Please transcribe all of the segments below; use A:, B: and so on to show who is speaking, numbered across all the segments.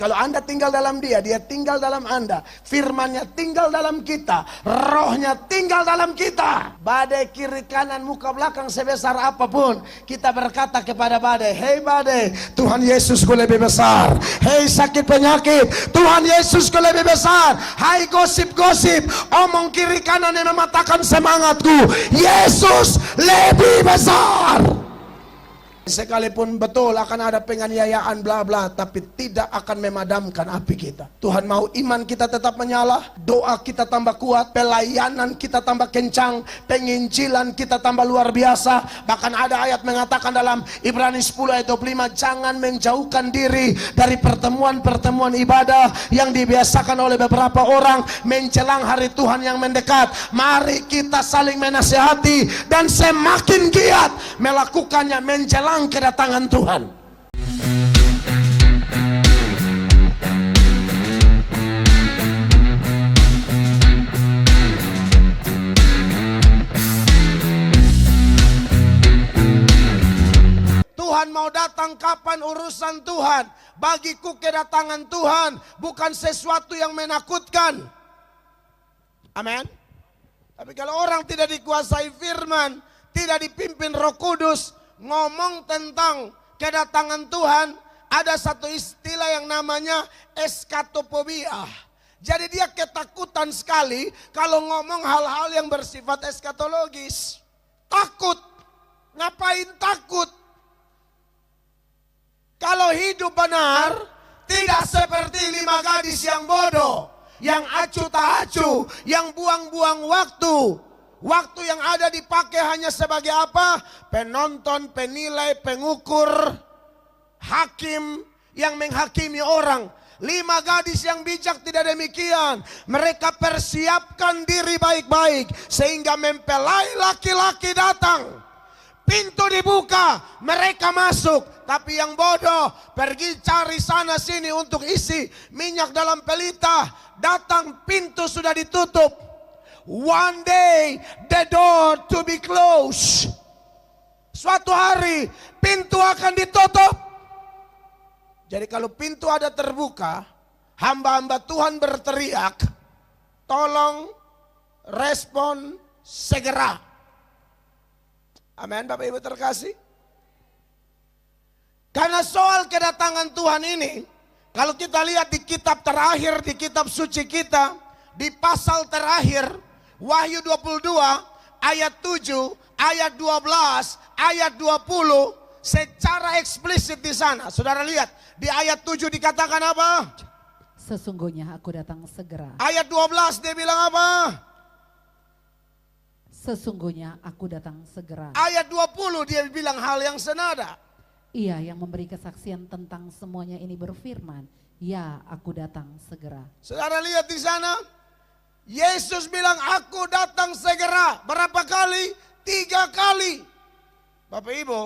A: Kalau Anda tinggal dalam dia, dia tinggal dalam Anda. Firman-Nya tinggal dalam kita. Roh-Nya tinggal dalam kita. Badai kiri kanan muka belakang sebesar apapun, kita berkata kepada badai, hei badai, Tuhan Yesusku lebih besar. Hei sakit penyakit, Tuhan Yesusku lebih besar. Hai gosip-gosip, omong kiri kanan yang mematahkan semangatku, Yesus lebih besar. Sekalipun betul akan ada penganiayaan bla bla, tapi tidak akan memadamkan api kita. Tuhan mau iman kita tetap menyala, doa kita tambah kuat, pelayanan kita tambah kencang, penginjilan kita tambah luar biasa. Bahkan ada ayat mengatakan dalam Ibrani 10 ayat 25, jangan menjauhkan diri dari pertemuan-pertemuan ibadah yang dibiasakan oleh beberapa orang menjelang hari Tuhan yang mendekat. Mari kita saling menasihati dan semakin giat melakukannya menjelang kedatangan Tuhan. Tuhan mau datang kapan urusan Tuhan. Bagiku kedatangan Tuhan bukan sesuatu yang menakutkan. Amin. Tapi kalau orang tidak dikuasai firman, tidak dipimpin Roh Kudus, ngomong tentang kedatangan Tuhan, ada satu istilah yang namanya eskatopobia. Jadi dia ketakutan sekali kalau ngomong hal-hal yang bersifat eskatologis. Takut. Ngapain takut? Kalau hidup benar, tidak seperti 5 gadis yang bodoh, yang acuh tak acuh, yang buang-buang waktu. Waktu yang ada dipakai hanya sebagai apa? Penonton, penilai, pengukur, hakim yang menghakimi orang. 5 gadis yang bijak tidak demikian. Mereka persiapkan diri baik-baik sehingga mempelai laki-laki datang. Pintu dibuka, mereka masuk. Tapi yang bodoh pergi cari sana sini untuk isi minyak dalam pelita. Datang, pintu sudah ditutup. One day the door to be closed. Suatu hari pintu akan ditutup. Jadi kalau pintu ada terbuka, hamba-hamba Tuhan berteriak, tolong respon segera. Amin, Bapak Ibu terkasih. Karena soal kedatangan Tuhan ini, kalau kita lihat di kitab terakhir, di kitab suci kita, di pasal terakhir, Wahyu 22 ayat 7, ayat 12, ayat 20 secara eksplisit di sana. Saudara lihat, di ayat 7 dikatakan apa?
B: Sesungguhnya aku datang segera.
A: Ayat 12 dia bilang apa?
B: Sesungguhnya aku datang segera.
A: Ayat 20 dia bilang hal yang senada.
B: Ia yang memberi kesaksian tentang semuanya ini berfirman, ya aku datang segera.
A: Saudara lihat di sana, Yesus bilang aku datang segera. Berapa kali? 3 kali. Bapak Ibu,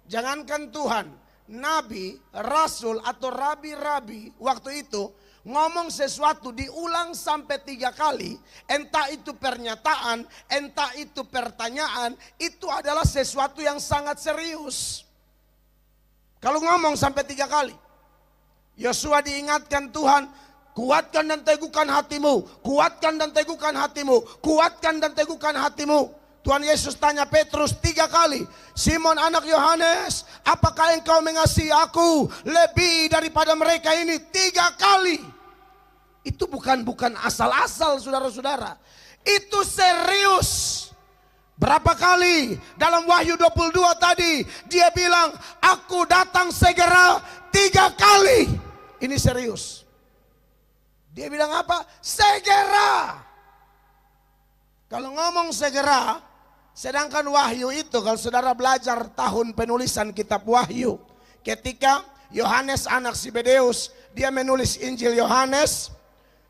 A: jangankan Tuhan, Nabi, Rasul atau Rabi-Rabi waktu itu ngomong sesuatu diulang sampai 3 kali. Entah itu pernyataan, entah itu pertanyaan, itu adalah sesuatu yang sangat serius. Kalau ngomong sampai 3 kali. Yosua diingatkan Tuhan, kuatkan dan teguhkan hatimu, kuatkan dan teguhkan hatimu, kuatkan dan teguhkan hatimu. Tuhan Yesus tanya Petrus 3 kali, Simon anak Yohanes, apakah engkau mengasihi aku lebih daripada mereka ini? 3 kali. Itu bukan asal-asal saudara-saudara. Itu serius. Berapa kali dalam Wahyu 22 tadi dia bilang aku datang segera 3 kali. Ini serius. Dia bilang apa? Segera. Kalau ngomong segera, sedangkan Wahyu itu kalau saudara belajar tahun penulisan kitab Wahyu, ketika Yohanes anak Zebedeus dia menulis Injil Yohanes,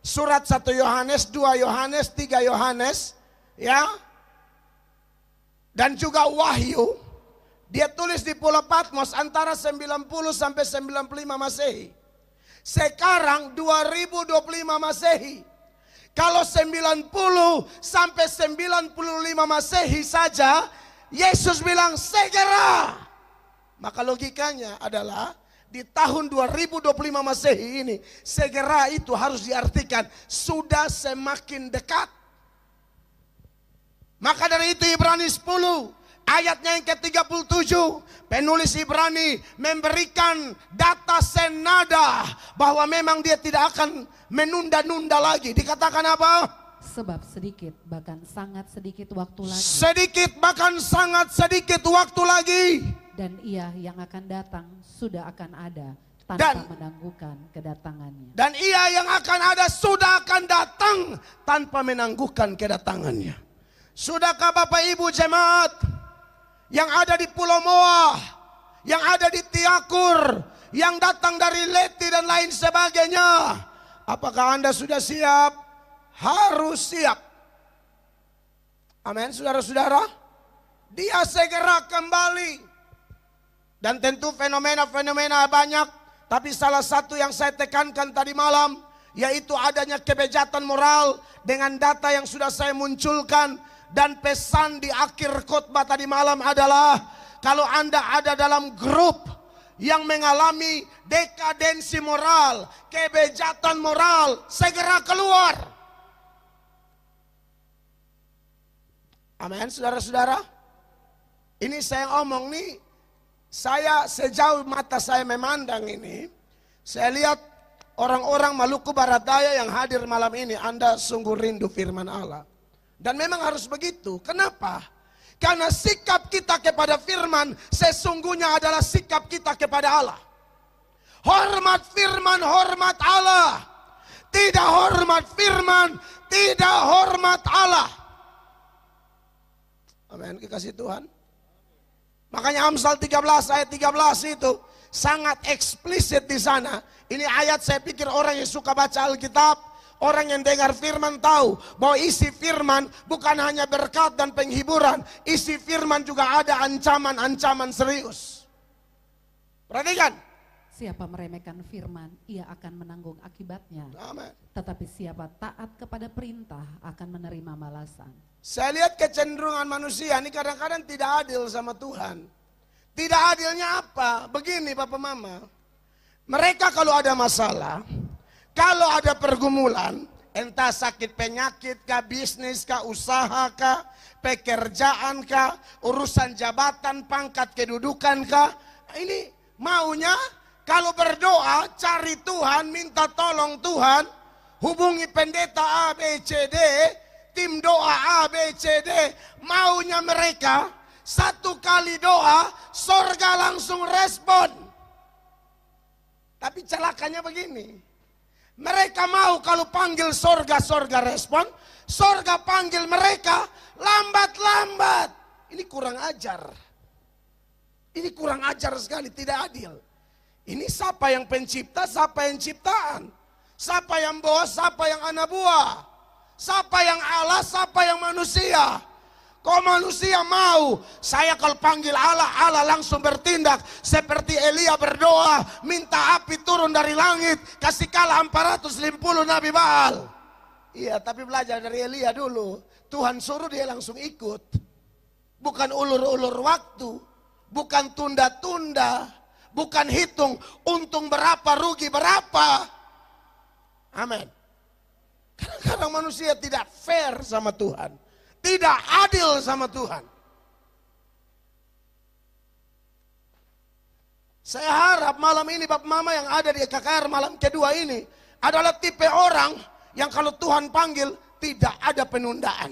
A: surat 1 Yohanes, 2 Yohanes, 3 Yohanes, ya. Dan juga Wahyu, dia tulis di Pulau Patmos antara 90 sampai 95 Masehi. Sekarang 2025 Masehi. Kalau 90 sampai 95 Masehi saja Yesus bilang segera. Maka logikanya adalah di tahun 2025 Masehi ini, segera itu harus diartikan sudah semakin dekat. Maka dari itu Ibrani 10 ayatnya yang ke-37, penulis Ibrani memberikan data senada bahwa memang dia tidak akan menunda-nunda lagi. Dikatakan apa?
B: Sebab sedikit bahkan sangat sedikit waktu lagi.
A: Sedikit bahkan sangat sedikit waktu lagi.
B: Dan ia yang akan datang sudah akan ada tanpa menangguhkan kedatangannya.
A: Dan ia yang akan ada sudah akan datang tanpa menangguhkan kedatangannya. Sudahkah Bapak Ibu jemaat yang ada di Pulau Moa, yang ada di Tiakur, yang datang dari Leti dan lain sebagainya? Apakah Anda sudah siap? Harus siap. Amin, saudara-saudara. Dia segera kembali. Dan tentu fenomena-fenomena banyak. Tapi salah satu yang saya tekankan tadi malam, yaitu adanya kebejatan moral dengan data yang sudah saya munculkan. Dan pesan di akhir khotbah tadi malam adalah, kalau Anda ada dalam grup yang mengalami dekadensi moral, kebejatan moral, segera keluar. Amin, saudara-saudara. Ini saya omong nih, saya sejauh mata saya memandang ini, saya lihat orang-orang Maluku Barat Daya yang hadir malam ini, Anda sungguh rindu firman Allah. Dan memang harus begitu. Kenapa? Karena sikap kita kepada firman sesungguhnya adalah sikap kita kepada Allah. Hormat firman, hormat Allah. Tidak hormat firman, tidak hormat Allah. Amin, kekasih Tuhan. Makanya Amsal 13 ayat 13 itu sangat eksplisit di sana. Ini ayat saya pikir orang yang suka baca Alkitab, orang yang dengar firman tahu bahwa isi firman bukan hanya berkat dan penghiburan. Isi firman juga ada ancaman-ancaman serius. Perhatikan.
B: Siapa meremehkan firman, ia akan menanggung akibatnya.
A: Amin.
B: Tetapi siapa taat kepada perintah akan menerima balasan.
A: Saya lihat kecenderungan manusia ini kadang-kadang tidak adil sama Tuhan. Tidak adilnya apa? Begini Bapak Mama. Mereka kalau ada masalah, kalau ada pergumulan, entah sakit penyakit kah, bisnis kah, usaha kah, pekerjaan kah, urusan jabatan, pangkat, kedudukan kah, ini maunya kalau berdoa, cari Tuhan, minta tolong Tuhan, hubungi pendeta A, B, C, D, tim doa A, B, C, D, maunya mereka satu kali doa, sorga langsung respon. Tapi celakanya begini. Mereka mau kalau panggil sorga, sorga respon. Sorga panggil mereka, lambat-lambat. Ini kurang ajar. Ini kurang ajar sekali, tidak adil. Ini siapa yang pencipta, siapa yang ciptaan. Siapa yang bos, siapa yang anak buah. Siapa yang Allah, siapa yang manusia. Kok manusia mau, saya kalau panggil Allah, Allah langsung bertindak. Seperti Elia berdoa, minta api turun dari langit, kasih kalah 450 Nabi Baal. Iya, tapi belajar dari Elia dulu. Tuhan suruh dia langsung ikut. Bukan ulur-ulur waktu, bukan tunda-tunda, bukan hitung untung berapa, rugi berapa. Amin. Kadang-kadang manusia tidak fair sama Tuhan. Tidak adil sama Tuhan. Saya harap malam ini Bapak Mama yang ada di KKR malam kedua ini adalah tipe orang yang kalau Tuhan panggil tidak ada penundaan.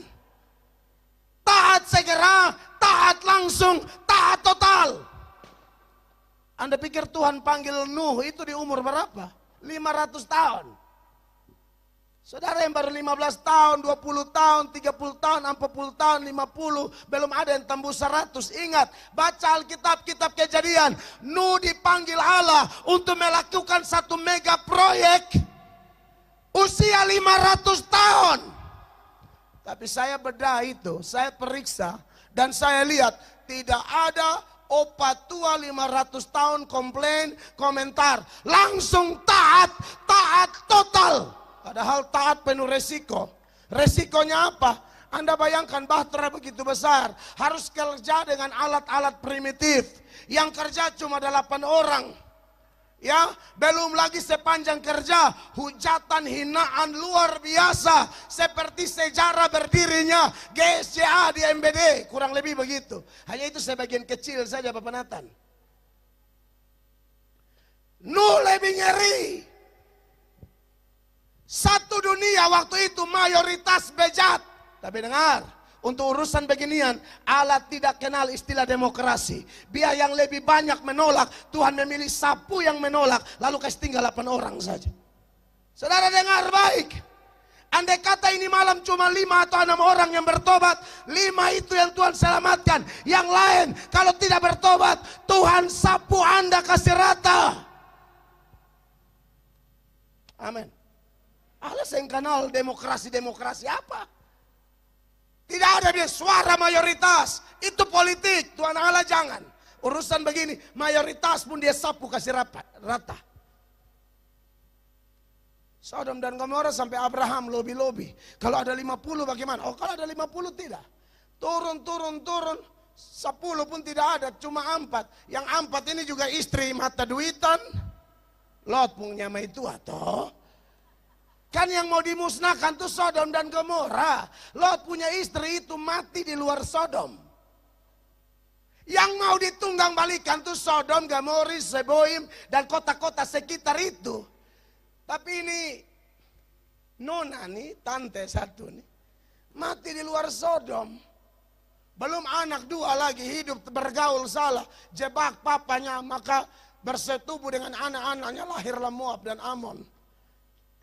A: Taat segera, taat langsung, taat total. Anda pikir Tuhan panggil Nuh itu di umur berapa? 500 tahun. Saudara yang baru 15 tahun, 20 tahun, 30 tahun, 40 tahun, 50, belum ada yang tembus 100. Ingat, baca Alkitab, kitab Kejadian. Nuh dipanggil Allah untuk melakukan satu mega proyek usia 500 tahun. Tapi saya bedah itu, saya periksa dan saya lihat tidak ada opa tua 500 tahun komplain, komentar. Langsung taat, taat total. Padahal taat penuh resiko. Resikonya apa? Anda bayangkan bahtera begitu besar. Harus kerja dengan alat-alat primitif. Yang kerja cuma 8 orang. Ya, belum lagi sepanjang kerja, hujatan hinaan luar biasa, seperti sejarah berdirinya GSCA di MBD, kurang lebih begitu. Hanya itu sebagian kecil saja Bapak Nathan. Lebih ngeri. Satu dunia waktu itu mayoritas bejat. Tapi dengar, untuk urusan beginian, Allah tidak kenal istilah demokrasi. Biar yang lebih banyak menolak, Tuhan memilih sapu yang menolak, lalu kasih tinggal 8 orang saja. Saudara dengar baik. Andai kata ini malam cuma 5 atau 6 orang yang bertobat, 5 itu yang Tuhan selamatkan. Yang lain kalau tidak bertobat, Tuhan sapu Anda kasih rata. Amin. Allah yang kenal demokrasi apa? Tidak ada dia suara mayoritas. Itu politik. Tuhan Allah jangan. Urusan begini, mayoritas pun dia sapu kasih rata. Sodom dan Gomora sampai Abraham lobi-lobi. Kalau ada 50 bagaimana? Oh kalau ada 50 tidak. Turun. 10 pun tidak ada, cuma 4. Yang 4 ini juga istri mata duitan. Lot punya itu atau? Kan yang mau dimusnahkan tuh Sodom dan Gomora. Lot punya istri itu mati di luar Sodom. Yang mau ditunggang balikan tuh Sodom, Gomora, Seboim dan kota-kota sekitar itu. Tapi ini nona nih, tante satu nih, mati di luar Sodom. Belum anak 2 lagi hidup bergaul salah, jebak papanya, maka bersetubuh dengan anak-anaknya, lahirlah Moab dan Amon.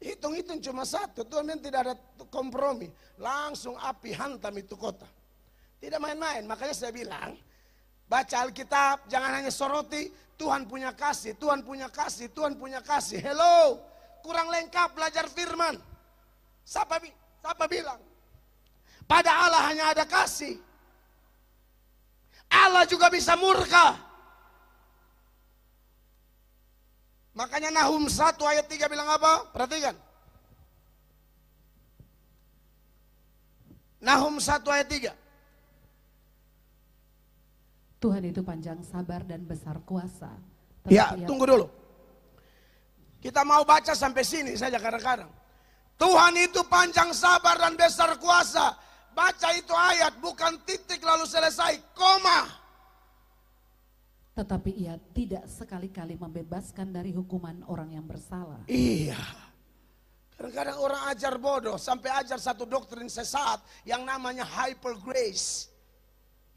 A: Hitung-hitung cuma 1, Tuhan tidak ada kompromi. Langsung api hantam itu kota. Tidak main-main, makanya saya bilang, baca Alkitab, jangan hanya soroti, Tuhan punya kasih, Tuhan punya kasih, Tuhan punya kasih. Hello, kurang lengkap belajar firman. Siapa bilang? Pada Allah hanya ada kasih. Allah juga bisa murka. Makanya Nahum 1 ayat 3 bilang apa? Perhatikan. Nahum 1 ayat 3.
B: Tuhan itu panjang sabar dan besar kuasa.
A: Ya, tunggu dulu. Kita mau baca sampai sini saja kadang-kadang. Tuhan itu panjang sabar dan besar kuasa. Baca itu ayat, bukan titik lalu selesai, koma.
B: Tetapi ia tidak sekali-kali membebaskan dari hukuman orang yang bersalah.
A: Iya. Kadang-kadang orang ajar bodoh, sampai ajar satu doktrin sesat yang namanya hyper grace.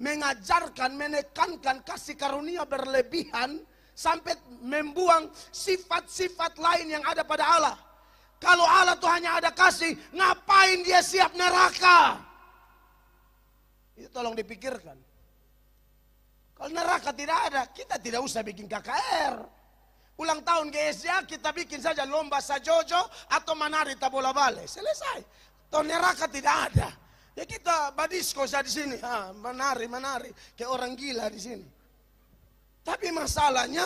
A: Mengajarkan, menekankan kasih karunia berlebihan sampai membuang sifat-sifat lain yang ada pada Allah. Kalau Allah tuh hanya ada kasih, ngapain dia siap neraka? Itu tolong dipikirkan. Kalau neraka tidak ada, kita tidak usah bikin KKR. Ulang tahun GSCA kita bikin saja lomba sajojo atau menari tabola bale. Selesai. Kalau neraka tidak ada. Ya kita badisko saja di sini. Menari. Kayak orang gila di sini. Tapi masalahnya,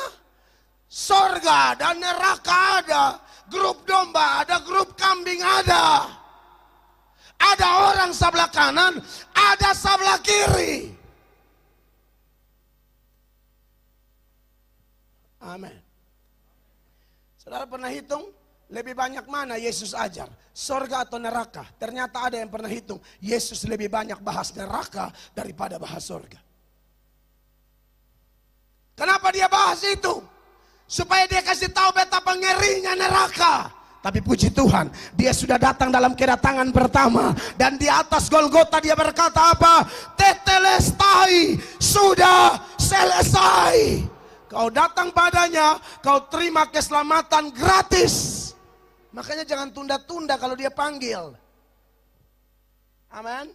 A: sorga dan neraka ada. Grup domba ada, grup kambing ada. Ada orang sebelah kanan, ada sebelah kiri. Amin. Saudara pernah hitung lebih banyak mana Yesus ajar? Sorga atau neraka? Ternyata ada yang pernah hitung. Yesus lebih banyak bahas neraka daripada bahas sorga. Kenapa dia bahas itu? Supaya dia kasih tahu betapa ngerinya neraka. Tapi puji Tuhan, dia sudah datang dalam kedatangan pertama. Dan di atas Golgota dia berkata apa? Tetelestai, sudah selesai. Kau datang padanya, kau terima keselamatan gratis. Makanya jangan tunda-tunda kalau dia panggil. Amin.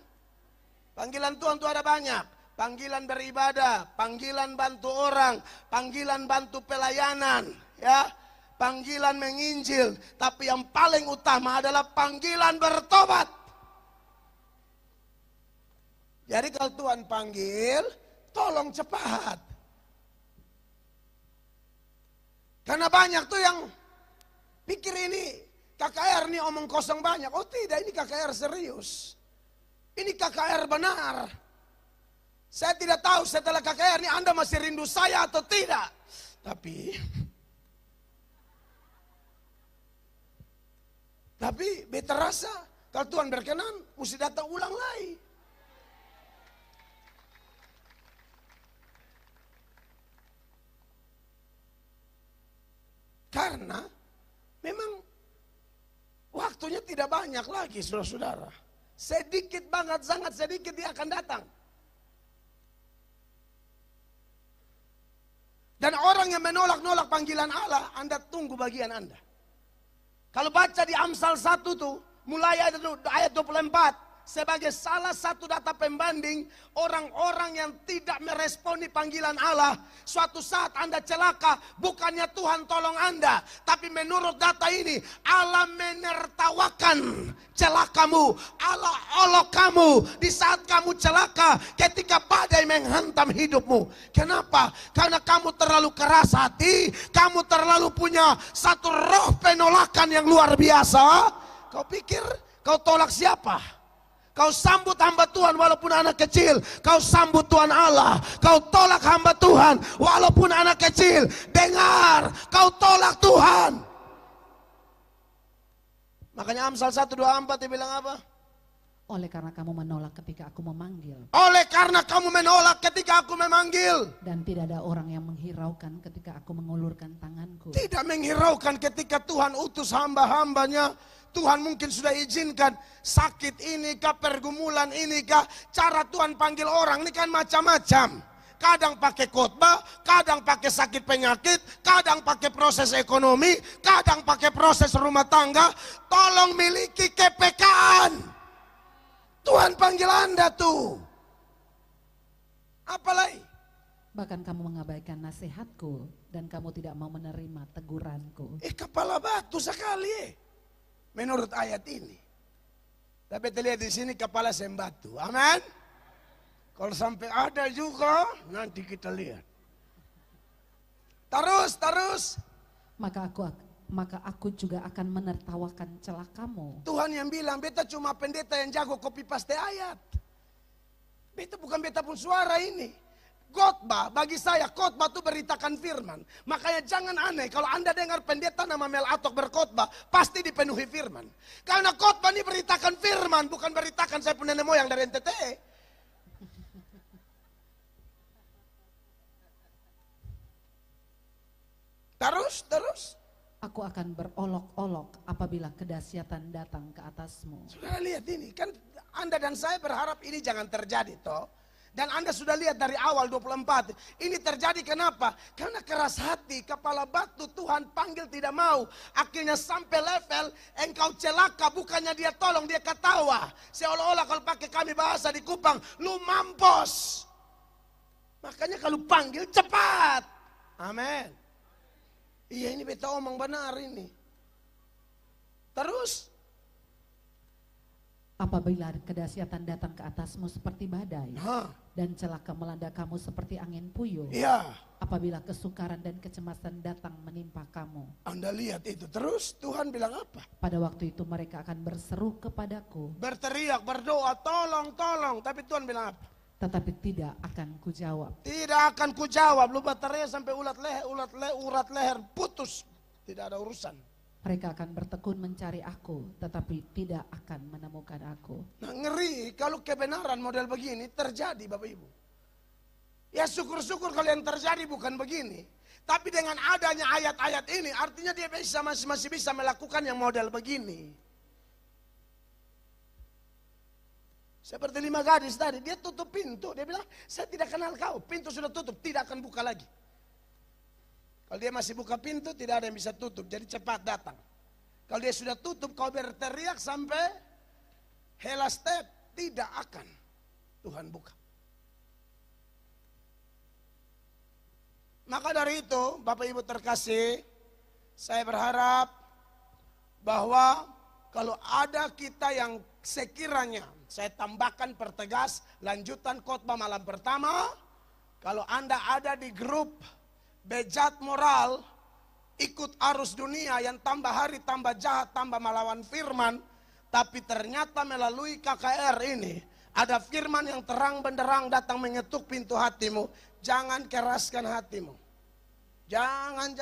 A: Panggilan Tuhan itu ada banyak. Panggilan beribadah, panggilan bantu orang, panggilan bantu pelayanan, ya, panggilan menginjil. Tapi yang paling utama adalah panggilan bertobat. Jadi kalau Tuhan panggil, tolong cepat. Karena banyak tuh yang pikir ini KKR ini omong kosong banyak. Oh tidak, ini KKR serius. Ini KKR benar. Saya tidak tahu setelah KKR ini Anda masih rindu saya atau tidak. Tapi Tapi beta rasa kalau Tuhan berkenan, mesti datang ulang lagi. Karena memang waktunya tidak banyak lagi, saudara-saudara. Sedikit banget, sangat sedikit dia akan datang. Dan orang yang menolak-nolak panggilan Allah, Anda tunggu bagian Anda. Kalau baca di Amsal 1 tuh, mulai ayat 24. Sebagai salah satu data pembanding, orang-orang yang tidak meresponi panggilan Allah, suatu saat Anda celaka, bukannya Tuhan tolong Anda, tapi menurut data ini, Allah menertawakan celakamu, Allah olok kamu di saat kamu celaka, ketika badai menghantam hidupmu. Kenapa? Karena kamu terlalu keras hati, kamu terlalu punya satu roh penolakan yang luar biasa. Kau pikir kau tolak siapa? Kau sambut hamba Tuhan walaupun anak kecil. Kau sambut Tuhan Allah. Kau tolak hamba Tuhan walaupun anak kecil. Dengar, kau tolak Tuhan. Makanya Amsal 1:24 dia bilang apa?
B: Oleh karena kamu menolak ketika aku memanggil.
A: Oleh karena kamu menolak ketika aku memanggil.
B: Dan tidak ada orang yang menghiraukan ketika aku mengulurkan tanganku.
A: Tidak menghiraukan ketika Tuhan utus hamba-hambanya. Tuhan mungkin sudah izinkan sakit ini kah, pergumulan ini kah. Cara Tuhan panggil orang ini kan macam-macam. Kadang pakai khotbah, kadang pakai sakit penyakit, kadang pakai proses ekonomi, kadang pakai proses rumah tangga. Tolong miliki kepekaan. Tuhan panggil Anda tuh. Apalagi?
B: Bahkan kamu mengabaikan nasihatku dan kamu tidak mau menerima teguranku.
A: Kepala batu sekali menurut ayat ini. Tapi kita lihat di sini kepala sembatu. Amin. Kalau sampai ada juga nanti kita lihat. Terus.
B: Maka aku juga akan menertawakan celakamu.
A: Tuhan yang bilang, beta cuma pendeta yang jago copy paste ayat. Beta bukan beta pun suara ini. Khotbah, bagi saya khotbah itu beritakan firman. Makanya jangan aneh kalau Anda dengar pendeta nama Mel Atok berkhotbah, pasti dipenuhi firman. Karena khotbah ini beritakan firman, bukan beritakan saya pun nenek moyang dari NTT. Terus.
B: Aku akan berolok-olok apabila kedahsyatan datang ke atasmu.
A: Saudara lihat ini, kan Anda dan saya berharap ini jangan terjadi toh. Dan Anda sudah lihat dari awal 24. Ini terjadi kenapa? Karena keras hati, kepala batu, Tuhan panggil tidak mau. Akhirnya sampai level engkau celaka, bukannya dia tolong, dia ketawa. Seolah-olah kalau pakai kami bahasa di Kupang, lu mampus. Makanya kalau panggil cepat. Amin. Iya, ini beta omong benar ini. Terus.
B: Apabila kedahsyatan datang ke atasmu seperti badai, dan celaka melanda kamu seperti angin puyuh.
A: Iya.
B: Apabila kesukaran dan kecemasan datang menimpa kamu.
A: Anda lihat itu. Terus Tuhan bilang apa?
B: Pada waktu itu mereka akan berseru kepadaku.
A: Berteriak, berdoa, tolong. Tapi Tuhan bilang apa?
B: Tetapi tidak akan kujawab.
A: Tidak akan kujawab. Lu baterai sampai urat leher putus. Tidak ada urusan.
B: Mereka akan bertekun mencari aku, tetapi tidak akan menemukan aku.
A: Nah, ngeri kalau kebenaran model begini terjadi Bapak Ibu. Ya syukur-syukur kalau yang terjadi bukan begini. Tapi dengan adanya ayat-ayat ini artinya dia masih bisa melakukan yang model begini. Seperti 5 gadis tadi, dia tutup pintu. Dia bilang, saya tidak kenal kau, pintu sudah tutup, tidak akan buka lagi. Kalau dia masih buka pintu, tidak ada yang bisa tutup. Jadi cepat datang. Kalau dia sudah tutup, kau berteriak sampai hela step, tidak akan Tuhan buka. Maka dari itu, Bapak Ibu terkasih, saya berharap bahwa kalau ada kita yang sekiranya, saya tambahkan pertegas, lanjutan khotbah malam pertama, kalau Anda ada di grup bejat moral, ikut arus dunia yang tambah hari tambah jahat, tambah melawan firman, tapi ternyata melalui KKR ini ada firman yang terang benderang datang mengetuk pintu hatimu. Jangan keraskan hatimu. Jangan.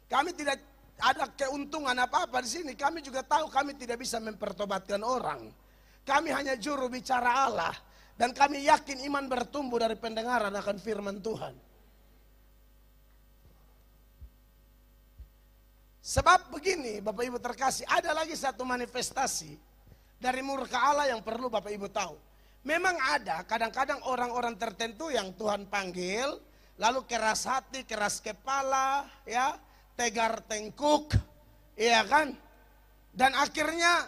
A: Kami tidak ada keuntungan apa-apa di sini. Kami juga tahu kami tidak bisa mempertobatkan orang. Kami hanya juru bicara Allah. Dan kami yakin iman bertumbuh dari pendengaran akan firman Tuhan. Sebab begini Bapak Ibu terkasih, ada lagi satu manifestasi dari murka Allah yang perlu Bapak Ibu tahu. Memang ada kadang-kadang orang-orang tertentu yang Tuhan panggil, lalu keras hati, keras kepala, ya, tegar tengkuk, iya kan? Dan akhirnya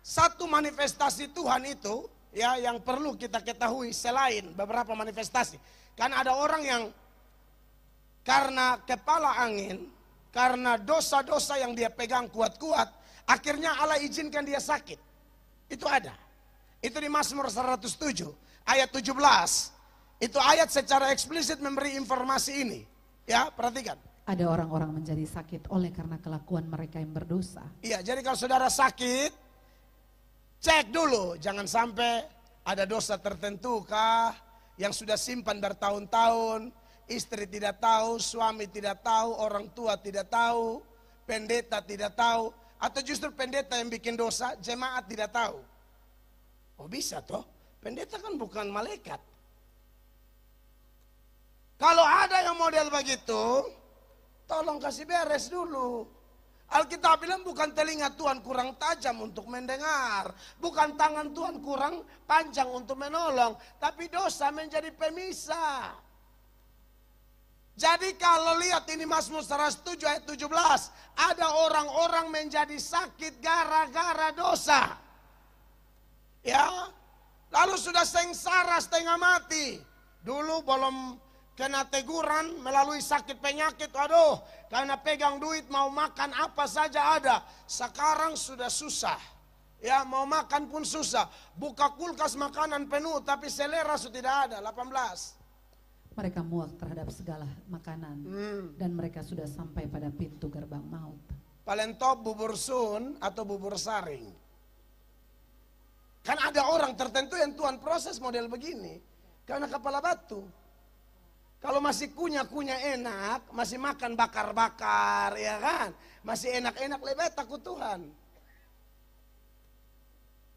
A: satu manifestasi Tuhan itu, ya, yang perlu kita ketahui selain beberapa manifestasi. Kan ada orang yang karena kepala angin, karena dosa-dosa yang dia pegang kuat-kuat, akhirnya Allah izinkan dia sakit. Itu ada. Itu di Mazmur 107 ayat 17. Itu ayat secara eksplisit memberi informasi ini. Ya, perhatikan.
B: Ada orang-orang menjadi sakit oleh karena kelakuan mereka yang berdosa.
A: Iya, jadi kalau saudara sakit, cek dulu. Jangan sampai ada dosa tertentu kah yang sudah simpan bertahun-tahun. Istri tidak tahu, suami tidak tahu, orang tua tidak tahu, pendeta tidak tahu. Atau justru pendeta yang bikin dosa, jemaat tidak tahu. Oh bisa toh, pendeta kan bukan malaikat. Kalau ada yang model begitu, tolong kasih beres dulu. Alkitab bilang bukan telinga Tuhan kurang tajam untuk mendengar. Bukan tangan Tuhan kurang panjang untuk menolong. Tapi dosa menjadi pemisah. Jadi kalau lihat ini Mazmur 107 ayat 17. Ada orang-orang menjadi sakit gara-gara dosa. Ya, lalu sudah sengsara setengah mati. Dulu belum kena teguran melalui sakit penyakit. Aduh, karena pegang duit mau makan apa saja ada. Sekarang sudah susah. Ya, mau makan pun susah. Buka kulkas makanan penuh tapi selera sudah tidak ada. 18.
B: Mereka muak terhadap segala makanan dan mereka sudah sampai pada pintu gerbang maut.
A: Paling top bubur sun atau bubur saring. Kan ada orang tertentu yang Tuhan proses model begini karena kepala batu. Kalau masih kunyah-kunyah enak, masih makan bakar-bakar, ya kan? Masih enak-enak, lebih takut Tuhan.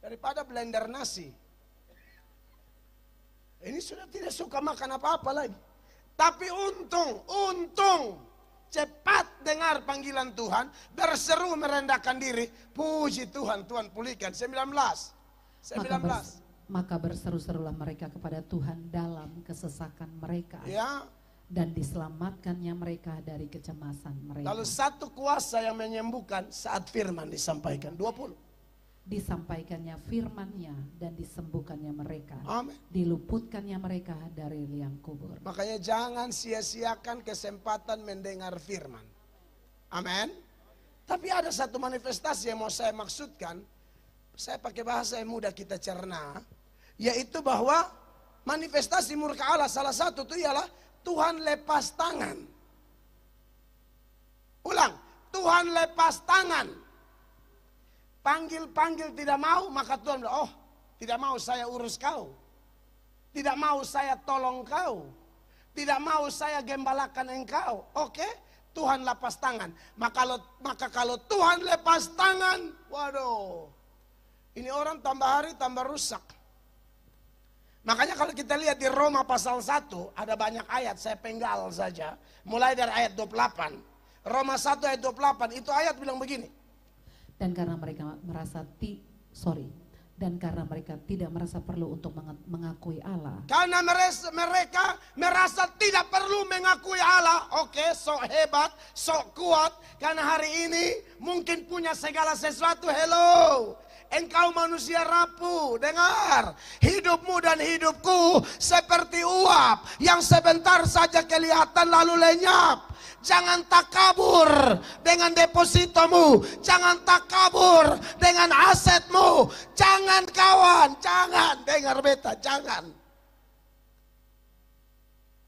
A: Daripada blender nasi. Ini sudah tidak suka makan apa-apa lagi. Tapi untung cepat dengar panggilan Tuhan, berseru merendahkan diri, puji Tuhan, Tuhan pulihkan. 19.
B: Maka berseru-serulah mereka kepada Tuhan dalam kesesakan mereka.
A: Ya.
B: Dan diselamatkannya mereka dari kecemasan mereka.
A: Lalu satu kuasa yang menyembuhkan saat firman disampaikan. 20.
B: Disampaikannya firman-Nya dan disembuhkannya mereka.
A: Amin.
B: Diluputkannya mereka dari liang kubur.
A: Makanya jangan sia-siakan kesempatan mendengar firman. Amin. Tapi ada satu manifestasi yang mau saya maksudkan. Saya pakai bahasa yang mudah kita cerna. Yaitu bahwa manifestasi murka Allah salah satu itu ialah Tuhan lepas tangan. Ulang, Tuhan lepas tangan. Panggil-panggil tidak mau, maka Tuhan bilang, oh tidak mau saya urus kau. Tidak mau saya tolong kau. Tidak mau saya gembalakan engkau. Oke, Tuhan lepas tangan. Maka kalau Tuhan lepas tangan, waduh. Ini orang tambah hari tambah rusak. Makanya kalau kita lihat di Roma pasal 1, ada banyak ayat, saya penggal saja. Mulai dari ayat 28. Roma 1 ayat 28, itu ayat bilang begini.
B: Dan karena mereka tidak merasa perlu untuk mengakui Allah.
A: Karena mereka merasa tidak perlu mengakui Allah. Oke, sok hebat, sok kuat. Karena hari ini mungkin punya segala sesuatu. Hello, engkau manusia rapuh. Dengar, hidupmu dan hidupku seperti uap yang sebentar saja kelihatan lalu lenyap. Jangan takabur dengan depositomu. Jangan takabur dengan asetmu. Jangan kawan, jangan. Dengar beta, jangan.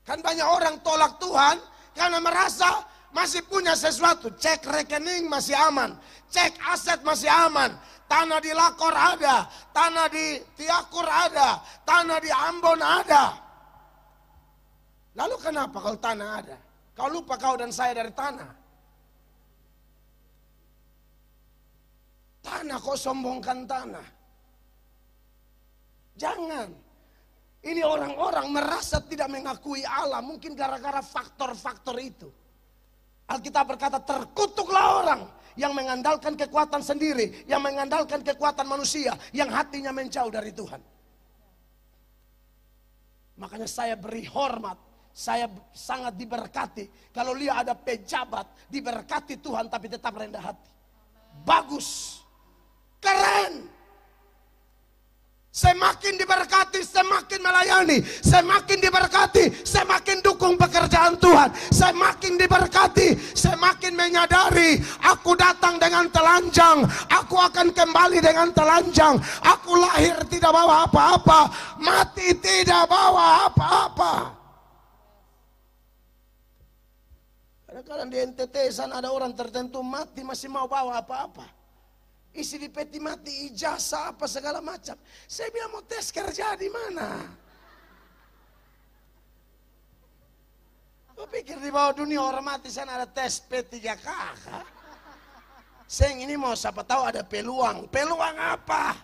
A: Kan banyak orang tolak Tuhan karena merasa masih punya sesuatu. Cek rekening masih aman. Cek aset masih aman. Tanah di Lakor ada. Tanah di Tiakur ada. Tanah di Ambon ada. Lalu kenapa kalau tanah ada? Kau lupa kau dan saya dari tanah. Mana kau sombongkan tanah? Jangan. Ini orang-orang merasa tidak mengakui Allah, mungkin gara-gara faktor-faktor itu. Alkitab berkata, terkutuklah orang yang mengandalkan kekuatan sendiri, yang mengandalkan kekuatan manusia, yang hatinya menjauh dari Tuhan. Makanya saya beri hormat, saya sangat diberkati. Kalau lihat ada pejabat, diberkati Tuhan tapi tetap rendah hati. Bagus, keren. Semakin diberkati, semakin melayani. Semakin diberkati, semakin dukung pekerjaan Tuhan. Semakin diberkati, semakin menyadari, aku datang dengan telanjang, aku akan kembali dengan telanjang. Aku lahir tidak bawa apa-apa, mati tidak bawa apa-apa. Kadang-kadang di NTT sana ada orang tertentu mati masih mau bawa apa-apa. Isi di peti mati, ijazah apa segala macam. Saya bilang, mau tes kerja di mana? Kau pikir di bawah dunia orang mati sana ada tes P3K? Saya ini mau siapa tahu ada peluang. Peluang apa?